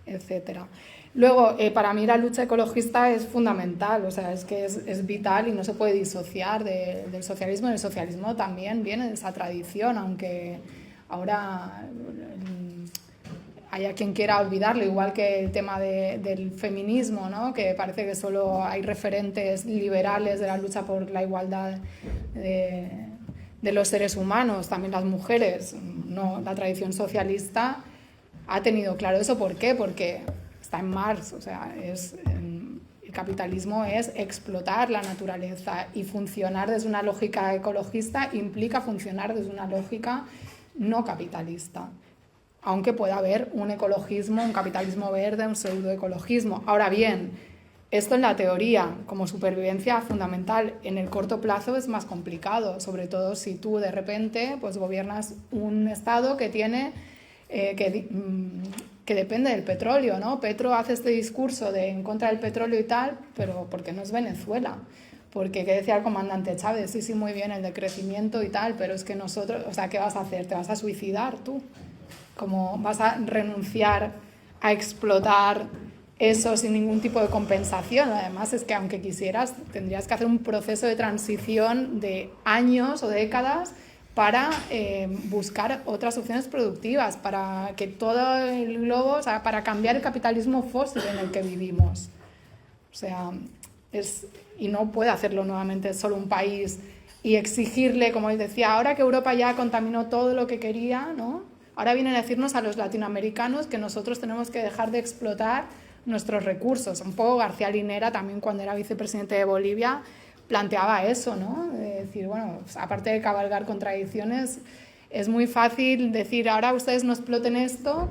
etcétera. Luego, para mí la lucha ecologista es fundamental, o sea, es que es vital y no se puede disociar del socialismo. El socialismo también viene de esa tradición, aunque ahora haya quien quiera olvidarlo, igual que el tema del feminismo, ¿no? Que parece que solo hay referentes liberales de la lucha por la igualdad de los seres humanos, también las mujeres. No, la tradición socialista ha tenido claro eso. ¿Por qué? Porque está en Marx, o sea, el capitalismo es explotar la naturaleza, y funcionar desde una lógica ecologista implica funcionar desde una lógica no capitalista, aunque pueda haber un ecologismo, un capitalismo verde, un pseudoecologismo. Ahora bien, esto en la teoría, como supervivencia fundamental, en el corto plazo es más complicado, sobre todo si tú de repente pues gobiernas un Estado que tiene que depende del petróleo, ¿no? Petro hace este discurso en contra del petróleo y tal, pero porque no es Venezuela. Porque, ¿qué decía el comandante Chávez? Sí, muy bien, el decrecimiento y tal, pero es que nosotros, o sea, ¿qué vas a hacer? ¿Te vas a suicidar tú? ¿Cómo vas a renunciar a explotar eso sin ningún tipo de compensación? Además, es que aunque quisieras, tendrías que hacer un proceso de transición de años o décadas para buscar otras opciones productivas, para que todo el globo, o sea, para cambiar el capitalismo fósil en el que vivimos. O sea, y no puede hacerlo nuevamente solo un país y exigirle, como él decía, ahora que Europa ya contaminó todo lo que quería, ¿no? Ahora vienen a decirnos a los latinoamericanos que nosotros tenemos que dejar de explotar nuestros recursos. Un poco García Linera, también cuando era vicepresidente de Bolivia, planteaba eso, ¿no? De decir, bueno, pues, aparte de cabalgar contradicciones, es muy fácil decir, ahora ustedes no exploten esto,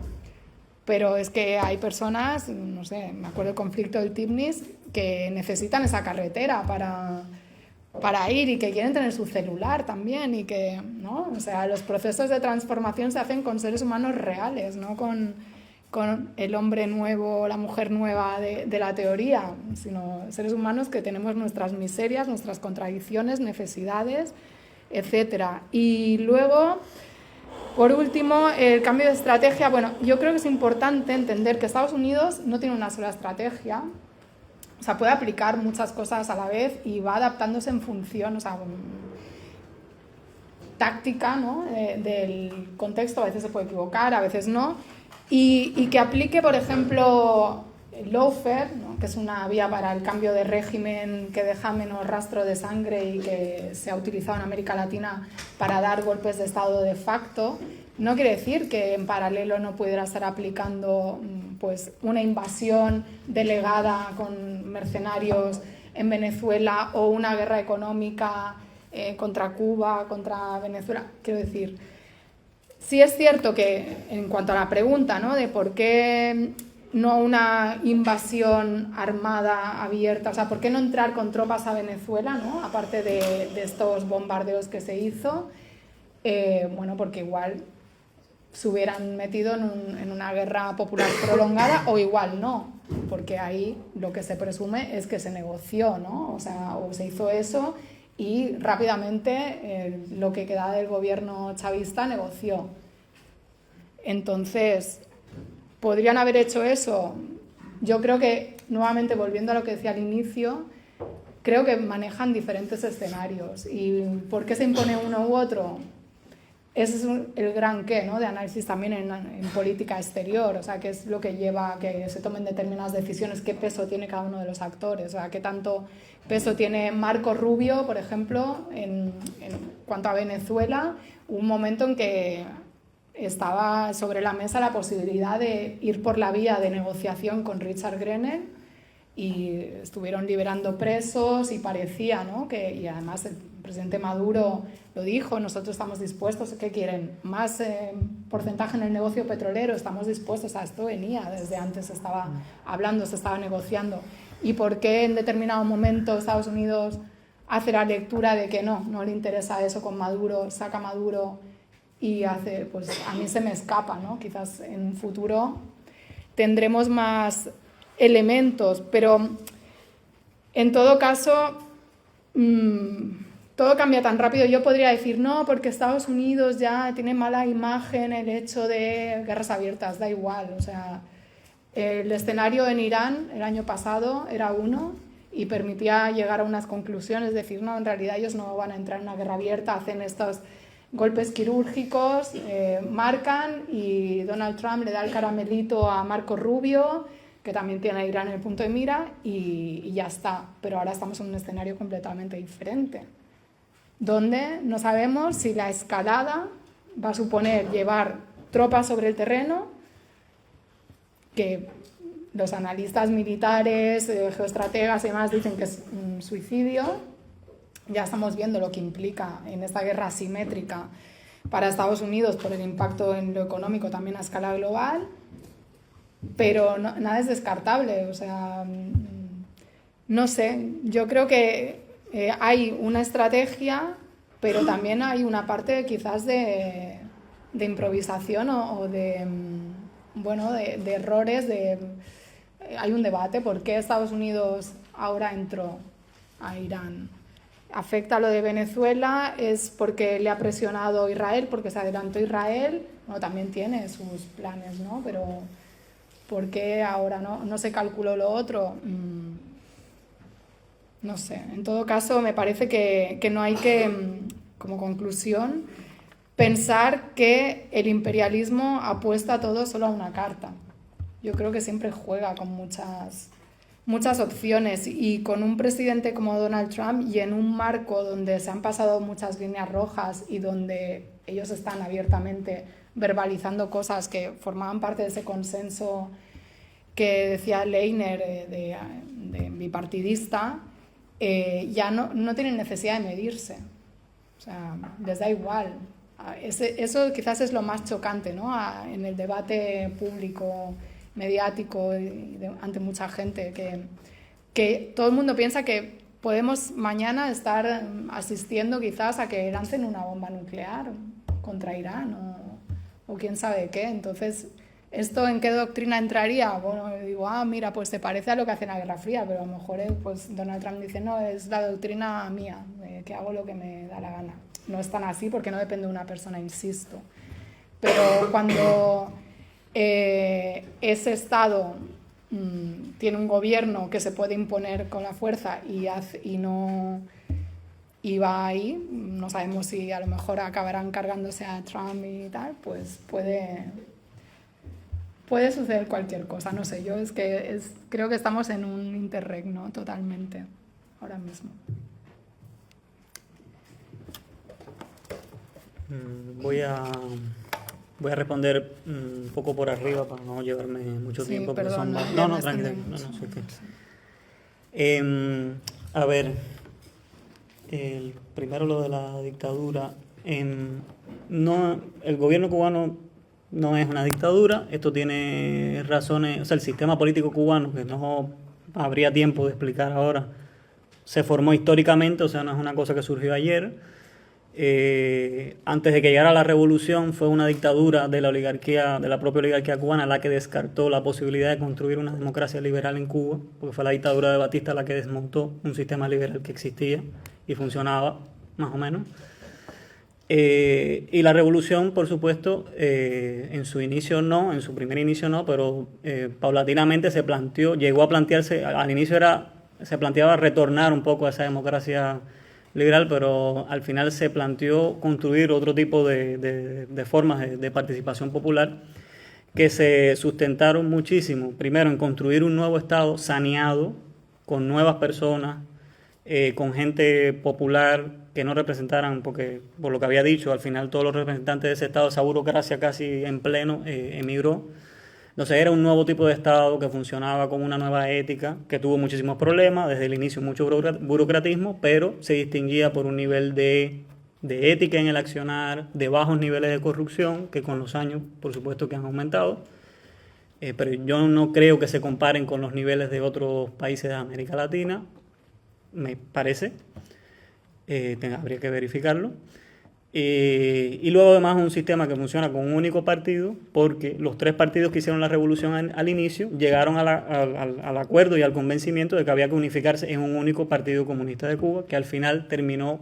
pero es que hay personas, no sé, me acuerdo del conflicto del Tibnis, que necesitan esa carretera para ir, y que quieren tener su celular también, y que, ¿no? O sea, los procesos de transformación se hacen con seres humanos reales, no con el hombre nuevo, la mujer nueva de la teoría, sino seres humanos que tenemos nuestras miserias, nuestras contradicciones, necesidades, etcétera. Y luego, por último, el cambio de estrategia. Bueno, yo creo que es importante entender que Estados Unidos no tiene una sola estrategia. O sea, puede aplicar muchas cosas a la vez y va adaptándose en función, o sea, táctica, ¿no? Del contexto. A veces se puede equivocar, a veces no. Y que aplique, por ejemplo, el lawfare, ¿no? Que es una vía para el cambio de régimen que deja menos rastro de sangre y que se ha utilizado en América Latina para dar golpes de Estado de facto. No quiere decir que en paralelo no pudiera estar aplicando pues, una invasión delegada con mercenarios en Venezuela, o una guerra económica contra Cuba, contra Venezuela. Quiero decir, sí es cierto que en cuanto a la pregunta, ¿no? De por qué no una invasión armada abierta, o sea, por qué no entrar con tropas a Venezuela, ¿no? Aparte de estos bombardeos que se hizo, bueno, porque igual se hubieran metido en una guerra popular prolongada, o igual no, porque ahí lo que se presume es que se negoció, ¿no? O sea, o se hizo eso y rápidamente lo que quedaba del gobierno chavista negoció. Entonces, ¿podrían haber hecho eso? Yo creo que, nuevamente volviendo a lo que decía al inicio, creo que manejan diferentes escenarios. ¿Y por qué se impone uno u otro? Ese es el gran qué, ¿no?, de análisis también en política exterior, o sea, qué es lo que lleva a que se tomen determinadas decisiones, qué peso tiene cada uno de los actores, o sea, qué tanto peso tiene Marco Rubio, por ejemplo, en cuanto a Venezuela, un momento en que estaba sobre la mesa la posibilidad de ir por la vía de negociación con Richard Grenell, y estuvieron liberando presos y parecía, ¿no?, que, y además el presidente Maduro lo dijo, nosotros estamos dispuestos, ¿qué quieren? Más porcentaje en el negocio petrolero, estamos dispuestos, a esto venía desde antes, se estaba hablando, se estaba negociando. ¿Y por qué en determinado momento Estados Unidos hace la lectura de que no le interesa eso con Maduro, saca Maduro y hace, pues a mí se me escapa, ¿no? Quizás en un futuro tendremos más elementos, pero en todo caso todo cambia tan rápido. Yo podría decir no, porque Estados Unidos ya tiene mala imagen el hecho de guerras abiertas, da igual, o sea, el escenario en Irán el año pasado era uno y permitía llegar a unas conclusiones, decir no, en realidad ellos no van a entrar en una guerra abierta, hacen estos golpes quirúrgicos, marcan, y Donald Trump le da el caramelito a Marco Rubio, que también tiene a Irán en el punto de mira, y ya está. Pero ahora estamos en un escenario completamente diferente, donde no sabemos si la escalada va a suponer llevar tropas sobre el terreno, que los analistas militares, geoestrategas y demás dicen que es un suicidio. Ya estamos viendo lo que implica en esta guerra asimétrica para Estados Unidos por el impacto en lo económico también a escala global, pero nada es descartable, o sea, no sé, yo creo que hay una estrategia, pero también hay una parte quizás de improvisación o de errores, hay un debate, ¿por qué Estados Unidos ahora entró a Irán? ¿Afecta lo de Venezuela? ¿Es porque le ha presionado Israel, porque se adelantó Israel? Bueno, también tiene sus planes, ¿no? Pero ¿por qué ahora no se calculó lo otro? No sé. En todo caso, me parece que no hay que, como conclusión, pensar que el imperialismo apuesta todo solo a una carta. Yo creo que siempre juega con muchas opciones, y con un presidente como Donald Trump y en un marco donde se han pasado muchas líneas rojas y donde ellos están abiertamente verbalizando cosas que formaban parte de ese consenso que decía Leiner de bipartidista, ya no tienen necesidad de medirse, o sea, les da igual. Eso quizás es lo más chocante, ¿no?, en el debate público, mediático, ante mucha gente, que todo el mundo piensa que podemos mañana estar asistiendo quizás a que lancen una bomba nuclear contra Irán o quién sabe qué. Entonces, ¿esto en qué doctrina entraría? Bueno, digo, mira, pues se parece a lo que hace en la Guerra Fría, pero a lo mejor pues Donald Trump dice, no, es la doctrina mía, que hago lo que me da la gana. No es tan así porque no depende de una persona, insisto. Pero cuando ese Estado tiene un gobierno que se puede imponer con la fuerza y va ahí, no sabemos si a lo mejor acabarán cargándose a Trump y tal, pues puede suceder cualquier cosa, no sé, yo creo que estamos en un interregno totalmente ahora mismo. Voy a responder un poco por arriba para no llevarme mucho tiempo. Perdón, no, tranquilo. A ver, primero lo de la dictadura. El gobierno cubano no es una dictadura, esto tiene razones, o sea, el sistema político cubano, que no habría tiempo de explicar ahora, se formó históricamente, o sea, no es una cosa que surgió ayer. antes de que llegara la revolución, fue una dictadura de la oligarquía, de la propia oligarquía cubana, la que descartó la posibilidad de construir una democracia liberal en Cuba, porque fue la dictadura de Batista la que desmontó un sistema liberal que existía y funcionaba, más o menos. Y la revolución, por supuesto, en su inicio no, en su primer inicio no, pero paulatinamente se planteó, llegó a plantearse, al inicio se planteaba retornar un poco a esa democracia liberal, pero al final se planteó construir otro tipo de formas de participación popular que se sustentaron muchísimo, primero en construir un nuevo Estado saneado, con nuevas personas, con gente popular que no representaran, porque por lo que había dicho, al final todos los representantes de ese Estado, esa burocracia casi en pleno, emigró. Entonces era un nuevo tipo de Estado que funcionaba con una nueva ética, que tuvo muchísimos problemas, desde el inicio mucho burocratismo, pero se distinguía por un nivel de ética en el accionar, de bajos niveles de corrupción, que con los años, por supuesto, que han aumentado. Pero yo no creo que se comparen con los niveles de otros países de América Latina, me parece. Habría que verificarlo. Y luego además un sistema que funciona con un único partido, porque los tres partidos que hicieron la revolución al inicio llegaron al acuerdo y al convencimiento de que había que unificarse en un único partido comunista de Cuba, que al final terminó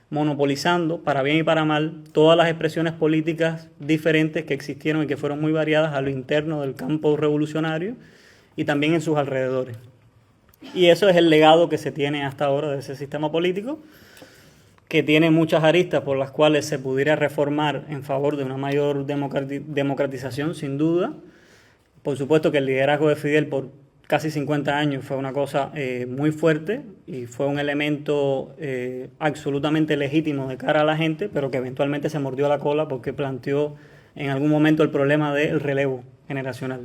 monopolizando, para bien y para mal, todas las expresiones políticas diferentes que existieron y que fueron muy variadas a lo interno del campo revolucionario y también en sus alrededores. Y eso es el legado que se tiene hasta ahora de ese sistema político, que tiene muchas aristas por las cuales se pudiera reformar en favor de una mayor democratización, sin duda. Por supuesto que el liderazgo de Fidel por casi 50 años fue una cosa muy fuerte y fue un elemento absolutamente legítimo de cara a la gente, pero que eventualmente se mordió la cola porque planteó en algún momento el problema del relevo generacional,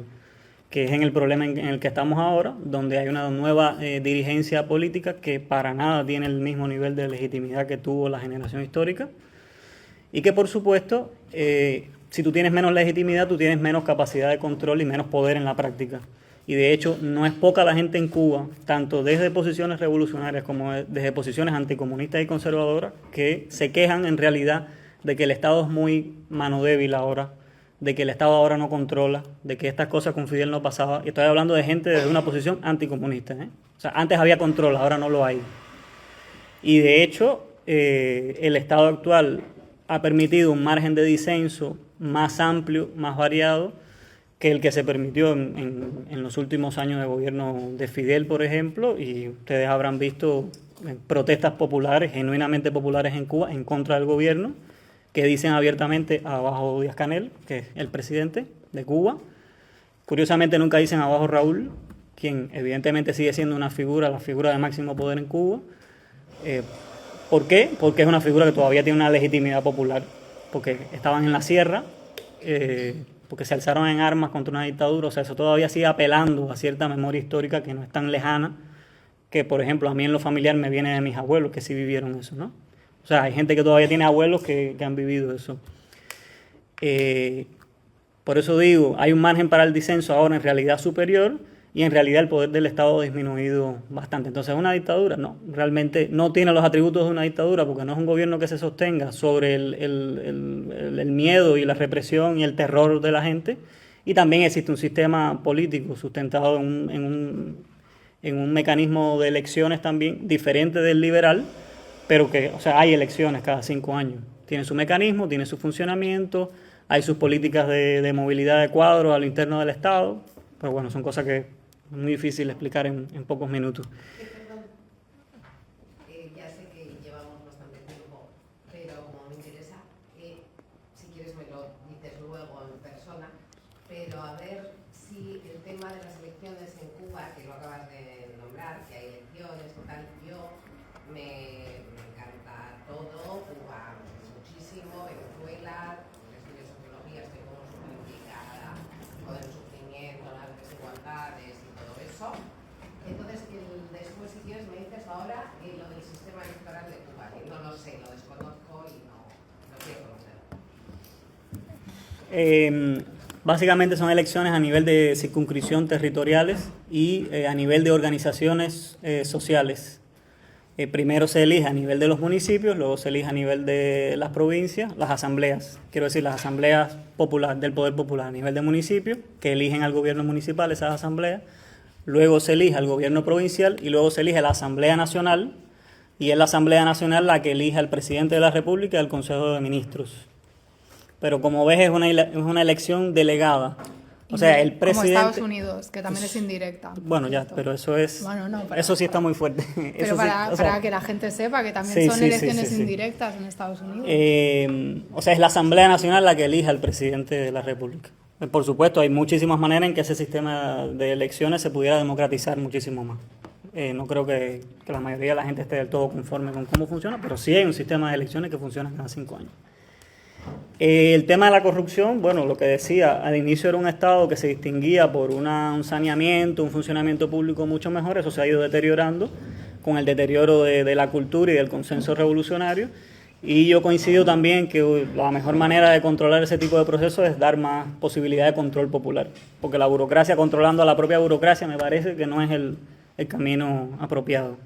que es en el problema en el que estamos ahora, donde hay una nueva dirigencia política que para nada tiene el mismo nivel de legitimidad que tuvo la generación histórica y que, por supuesto, si tú tienes menos legitimidad, tú tienes menos capacidad de control y menos poder en la práctica. Y de hecho, no es poca la gente en Cuba, tanto desde posiciones revolucionarias como desde posiciones anticomunistas y conservadoras, que se quejan en realidad de que el Estado es muy mano débil ahora, de que el Estado ahora no controla, de que estas cosas con Fidel no pasaban. Y estoy hablando de gente desde una posición anticomunista, O sea, antes había control, ahora no lo hay. Y de hecho, el Estado actual ha permitido un margen de disenso más amplio, más variado, que el que se permitió en los últimos años de gobierno de Fidel, por ejemplo, y ustedes habrán visto protestas populares, genuinamente populares en Cuba, en contra del gobierno, que dicen abiertamente abajo Díaz-Canel, que es el presidente de Cuba. Curiosamente nunca dicen abajo Raúl, quien evidentemente sigue siendo la figura de máximo poder en Cuba. ¿Por qué? Porque es una figura que todavía tiene una legitimidad popular, porque estaban en la sierra, porque se alzaron en armas contra una dictadura, o sea, eso todavía sigue apelando a cierta memoria histórica que no es tan lejana, que por ejemplo a mí en lo familiar me viene de mis abuelos que sí vivieron eso, ¿no? O sea, hay gente que todavía tiene abuelos que han vivido eso. Por eso digo, hay un margen para el disenso ahora en realidad superior y en realidad el poder del Estado ha disminuido bastante. Entonces, ¿es una dictadura? No, realmente no tiene los atributos de una dictadura porque no es un gobierno que se sostenga sobre el miedo y la represión y el terror de la gente. Y también existe un sistema político sustentado en un mecanismo de elecciones también diferente del liberal, pero que, o sea, hay elecciones cada 5 años. Tiene su mecanismo, tiene su funcionamiento, hay sus políticas de movilidad de cuadros a lo interno del Estado, pero bueno, son cosas que es muy difícil explicar en pocos minutos. Ya sé que llevamos bastante tiempo, pero como me interesa, si quieres me lo dices luego en persona, pero a ver si el tema de las elecciones en Cuba, que lo acabas de nombrar, que hay elecciones y tal, me encanta todo, Cuba muchísimo, Venezuela, estudio sociología, estoy como súper implicada con el sufrimiento, las desigualdades y todo eso. Entonces, después si quieres me dices ahora lo del sistema electoral de Cuba, que no lo sé, lo desconozco y no quiero conocerlo. Básicamente son elecciones a nivel de circunscripción territoriales y a nivel de organizaciones sociales. Primero se elige a nivel de los municipios, luego se elige a nivel de las provincias, las asambleas, quiero decir, las asambleas populares, del poder popular a nivel de municipios, que eligen al gobierno municipal esas asambleas, luego se elige al gobierno provincial y luego se elige la Asamblea Nacional, y es la Asamblea Nacional la que elige al presidente de la República y al Consejo de Ministros. Pero como ves es una elección delegada. O sea, el presidente... Como Estados Unidos, que también es indirecta. Bueno, ya, pero eso es... Bueno, no, eso sí está muy fuerte. Pero eso para, sí, o sea, para que la gente sepa que también son elecciones indirectas en Estados Unidos. O sea, es la Asamblea Nacional la que elige al presidente de la República. Por supuesto, hay muchísimas maneras en que ese sistema de elecciones se pudiera democratizar muchísimo más. No creo que la mayoría de la gente esté del todo conforme con cómo funciona, pero sí hay un sistema de elecciones que funciona cada 5 años. El tema de la corrupción, bueno, lo que decía, al inicio era un Estado que se distinguía por un saneamiento, un funcionamiento público mucho mejor, eso se ha ido deteriorando con el deterioro de la cultura y del consenso revolucionario, y yo coincido también que la mejor manera de controlar ese tipo de procesos es dar más posibilidad de control popular, porque la burocracia controlando a la propia burocracia me parece que no es el camino apropiado.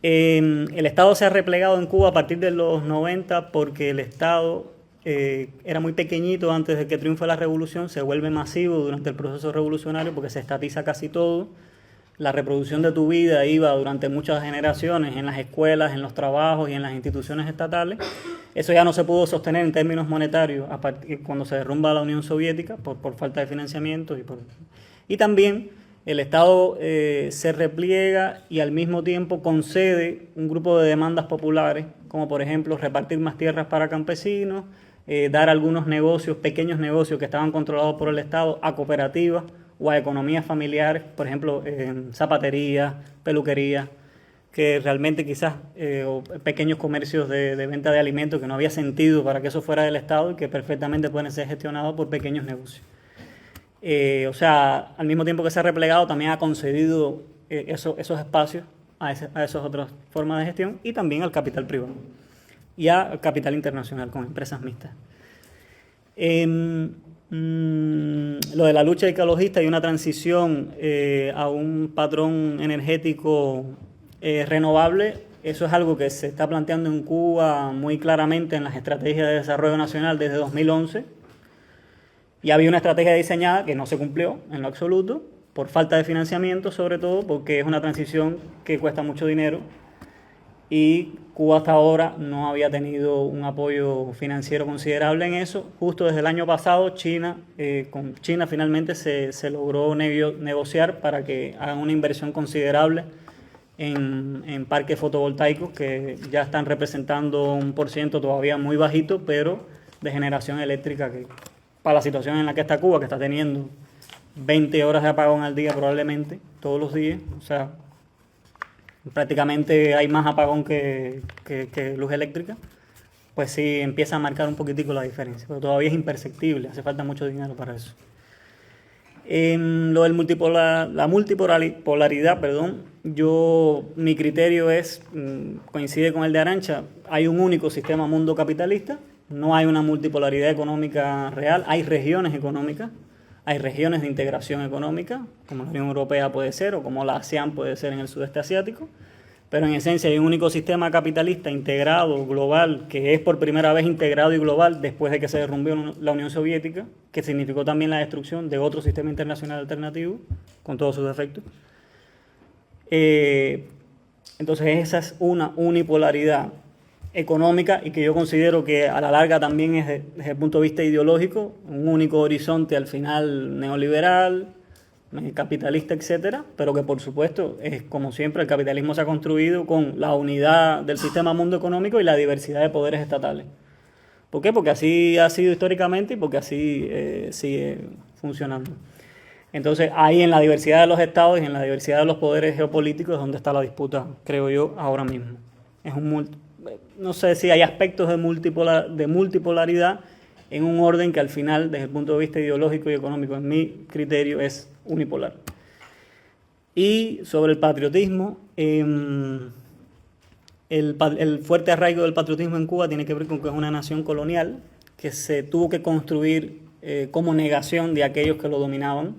El Estado se ha replegado en Cuba a partir de los 90 porque el Estado era muy pequeñito antes de que triunfe la revolución, se vuelve masivo durante el proceso revolucionario porque se estatiza casi todo. La reproducción de tu vida iba durante muchas generaciones en las escuelas, en los trabajos y en las instituciones estatales. Eso ya no se pudo sostener en términos monetarios cuando se derrumba la Unión Soviética por falta de financiamiento. Y también el Estado se repliega y al mismo tiempo concede un grupo de demandas populares, como por ejemplo repartir más tierras para campesinos, dar algunos negocios, pequeños negocios que estaban controlados por el Estado a cooperativas o a economías familiares, por ejemplo, zapaterías, peluquerías, que realmente quizás, o pequeños comercios de venta de alimentos que no había sentido para que eso fuera del Estado y que perfectamente pueden ser gestionados por pequeños negocios. O sea, al mismo tiempo que se ha replegado, también ha concedido esos espacios a esas otras formas de gestión y también al capital privado y al capital internacional con empresas mixtas. Lo de la lucha ecologista y una transición a un patrón energético renovable, eso es algo que se está planteando en Cuba muy claramente en las estrategias de desarrollo nacional desde 2011. Y había una estrategia diseñada que no se cumplió en lo absoluto, por falta de financiamiento sobre todo, porque es una transición que cuesta mucho dinero y Cuba hasta ahora no había tenido un apoyo financiero considerable en eso. Justo desde el año pasado, con China finalmente se logró negociar para que hagan una inversión considerable en parques fotovoltaicos que ya están representando un % todavía muy bajito, pero de generación eléctrica que para la situación en la que está Cuba, que está teniendo 20 horas de apagón al día probablemente, todos los días, o sea, prácticamente hay más apagón que luz eléctrica, pues sí empieza a marcar un poquitico la diferencia, pero todavía es imperceptible, hace falta mucho dinero para eso. Lo del la multipolaridad, mi criterio coincide con el de Arantxa, hay un único sistema mundo capitalista, no hay una multipolaridad económica real, hay regiones económicas, hay regiones de integración económica, como la Unión Europea puede ser, o como la ASEAN puede ser en el sudeste asiático, pero en esencia hay un único sistema capitalista integrado, global, que es por primera vez integrado y global después de que se derrumbió la Unión Soviética, que significó también la destrucción de otro sistema internacional alternativo, con todos sus defectos. Entonces esa es una unipolaridad económica y que yo considero que a la larga también es desde el punto de vista ideológico, un único horizonte al final neoliberal, capitalista, etcétera, pero que por supuesto es como siempre el capitalismo se ha construido con la unidad del sistema mundo económico y la diversidad de poderes estatales. ¿Por qué? Porque así ha sido históricamente y porque así sigue funcionando. Entonces ahí en la diversidad de los estados y en la diversidad de los poderes geopolíticos es donde está la disputa, creo yo, ahora mismo. No sé si hay aspectos de multipolaridad en un orden que al final, desde el punto de vista ideológico y económico, en mi criterio, es unipolar. Y sobre el patriotismo, el fuerte arraigo del patriotismo en Cuba tiene que ver con que es una nación colonial que se tuvo que construir como negación de aquellos que lo dominaban.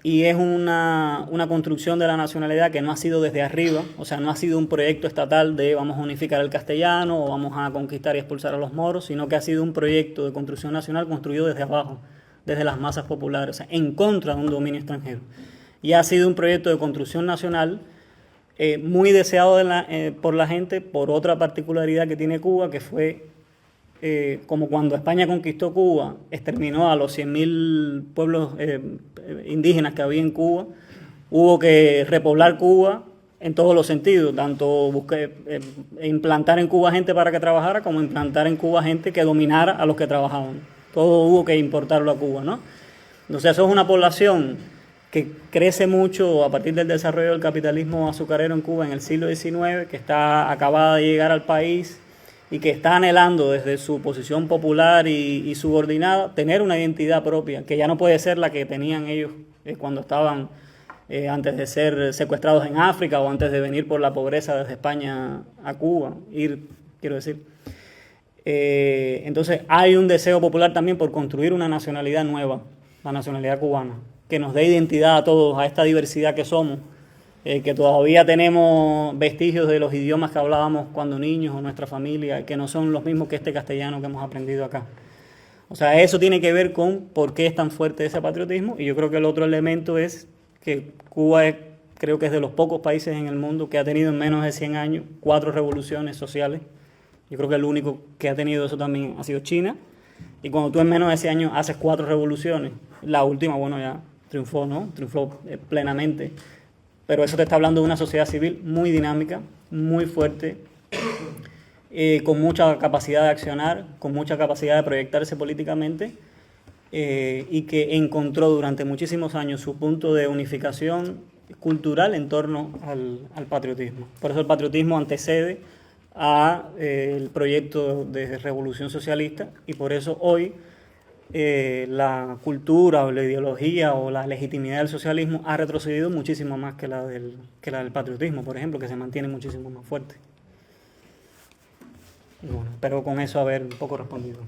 y es una construcción de la nacionalidad que no ha sido desde arriba, o sea, no ha sido un proyecto estatal de vamos a unificar el castellano o vamos a conquistar y expulsar a los moros, sino que ha sido un proyecto de construcción nacional construido desde abajo, desde las masas populares, o sea, en contra de un dominio extranjero. Y ha sido un proyecto de construcción nacional muy deseado por la gente, por otra particularidad que tiene Cuba, que fue como cuando España conquistó Cuba, exterminó a los 100.000 pueblos indígenas que había en Cuba, hubo que repoblar Cuba en todos los sentidos, tanto implantar en Cuba gente para que trabajara, como implantar en Cuba gente que dominara a los que trabajaban. Todo hubo que importarlo a Cuba, ¿no? Entonces eso es una población que crece mucho a partir del desarrollo del capitalismo azucarero en Cuba en el siglo XIX, que está acabada de llegar al país y que está anhelando desde su posición popular y subordinada tener una identidad propia, que ya no puede ser la que tenían ellos cuando estaban antes de ser secuestrados en África o antes de venir por la pobreza desde España a Cuba, quiero decir. Entonces hay un deseo popular también por construir una nacionalidad nueva, la nacionalidad cubana, que nos dé identidad a todos, a esta diversidad que somos, que todavía tenemos vestigios de los idiomas que hablábamos cuando niños o nuestra familia, que no son los mismos que este castellano que hemos aprendido acá. O sea, eso tiene que ver con por qué es tan fuerte ese patriotismo, y yo creo que el otro elemento es que Cuba creo que es de los pocos países en el mundo que ha tenido en menos de 100 años 4 revoluciones sociales. Yo creo que el único que ha tenido eso también ha sido China, y cuando tú en menos de 100 años haces 4 revoluciones, la última, bueno, ya triunfó, ¿no? Triunfó plenamente. Pero eso te está hablando de una sociedad civil muy dinámica, muy fuerte, con mucha capacidad de accionar, con mucha capacidad de proyectarse políticamente, y que encontró durante muchísimos años su punto de unificación cultural en torno al patriotismo. Por eso el patriotismo antecede al proyecto de revolución socialista, y por eso hoy la cultura o la ideología o la legitimidad del socialismo ha retrocedido muchísimo más que la del patriotismo, por ejemplo, que se mantiene muchísimo más fuerte. Y bueno, espero con eso haber un poco respondido.